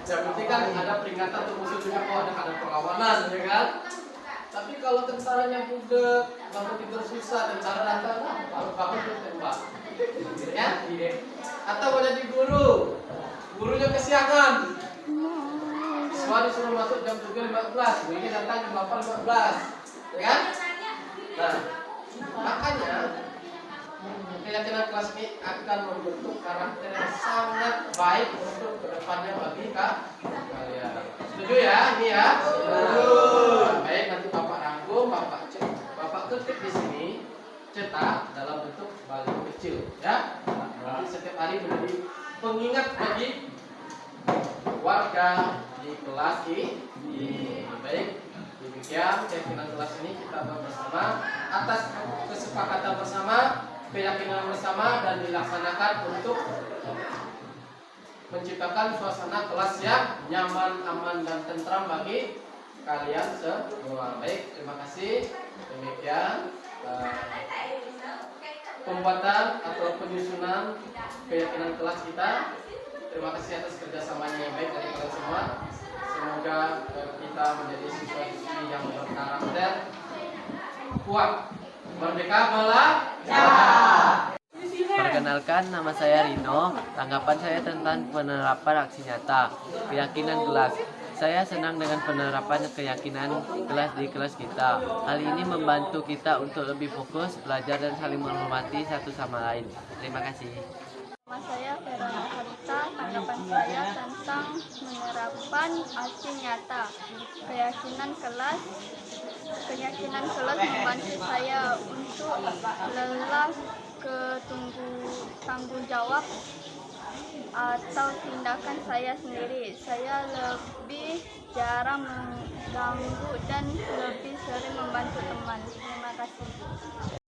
Yang penting kan ada peringatan untuk musuh juga, oh ada perlawanan, ya kan? Tapi kalau tentaranya budek, bangun tidur susah, tentara datang, bangun tuh tembak, ya? Atau mau jadi guru, gurunya kesiangan, siswa disuruh masuk jam 7.15, ini datang jam 8.15, ya kan? Nah, makanya keyakinan kelas ini akan membentuk karakter yang sangat baik untuk kedepannya bagi kalian. Setuju ya? Ini ya? Baik, nanti Bapak rangkum, Bapak ketik di sini, cetak dalam bentuk balik kecil, ya. Nanti setiap hari menjadi pengingat bagi warga di kelas ini. Baik, demikian keyakinan kelas ini kita bahas bersama atas kesepakatan bersama, keyakinan bersama, dan dilaksanakan untuk menciptakan suasana kelas yang nyaman, aman, dan tentram bagi kalian semua. Baik, terima kasih. Demikian pembuatan atau penyusunan keyakinan kelas kita. Terima kasih atas kerjasamanya yang baik dari kalian semua. Semoga kita menjadi siswa-siswi yang berkarakter kuat, merdeka belajar. Perkenalkan, nama saya Rino. Tanggapan saya tentang penerapan aksi nyata keyakinan kelas. Saya senang dengan penerapan keyakinan kelas di kelas kita. Hal ini membantu kita untuk lebih fokus, belajar dan saling menghormati satu sama lain. Terima kasih. Nama saya Verona Harita. Tanggapan saya tentang menerapkan aksi nyata. Keyakinan kelas membantu saya untuk lelah ke tanggung jawab atau tindakan saya sendiri. Saya lebih jarang mengganggu dan lebih sering membantu teman. Terima kasih.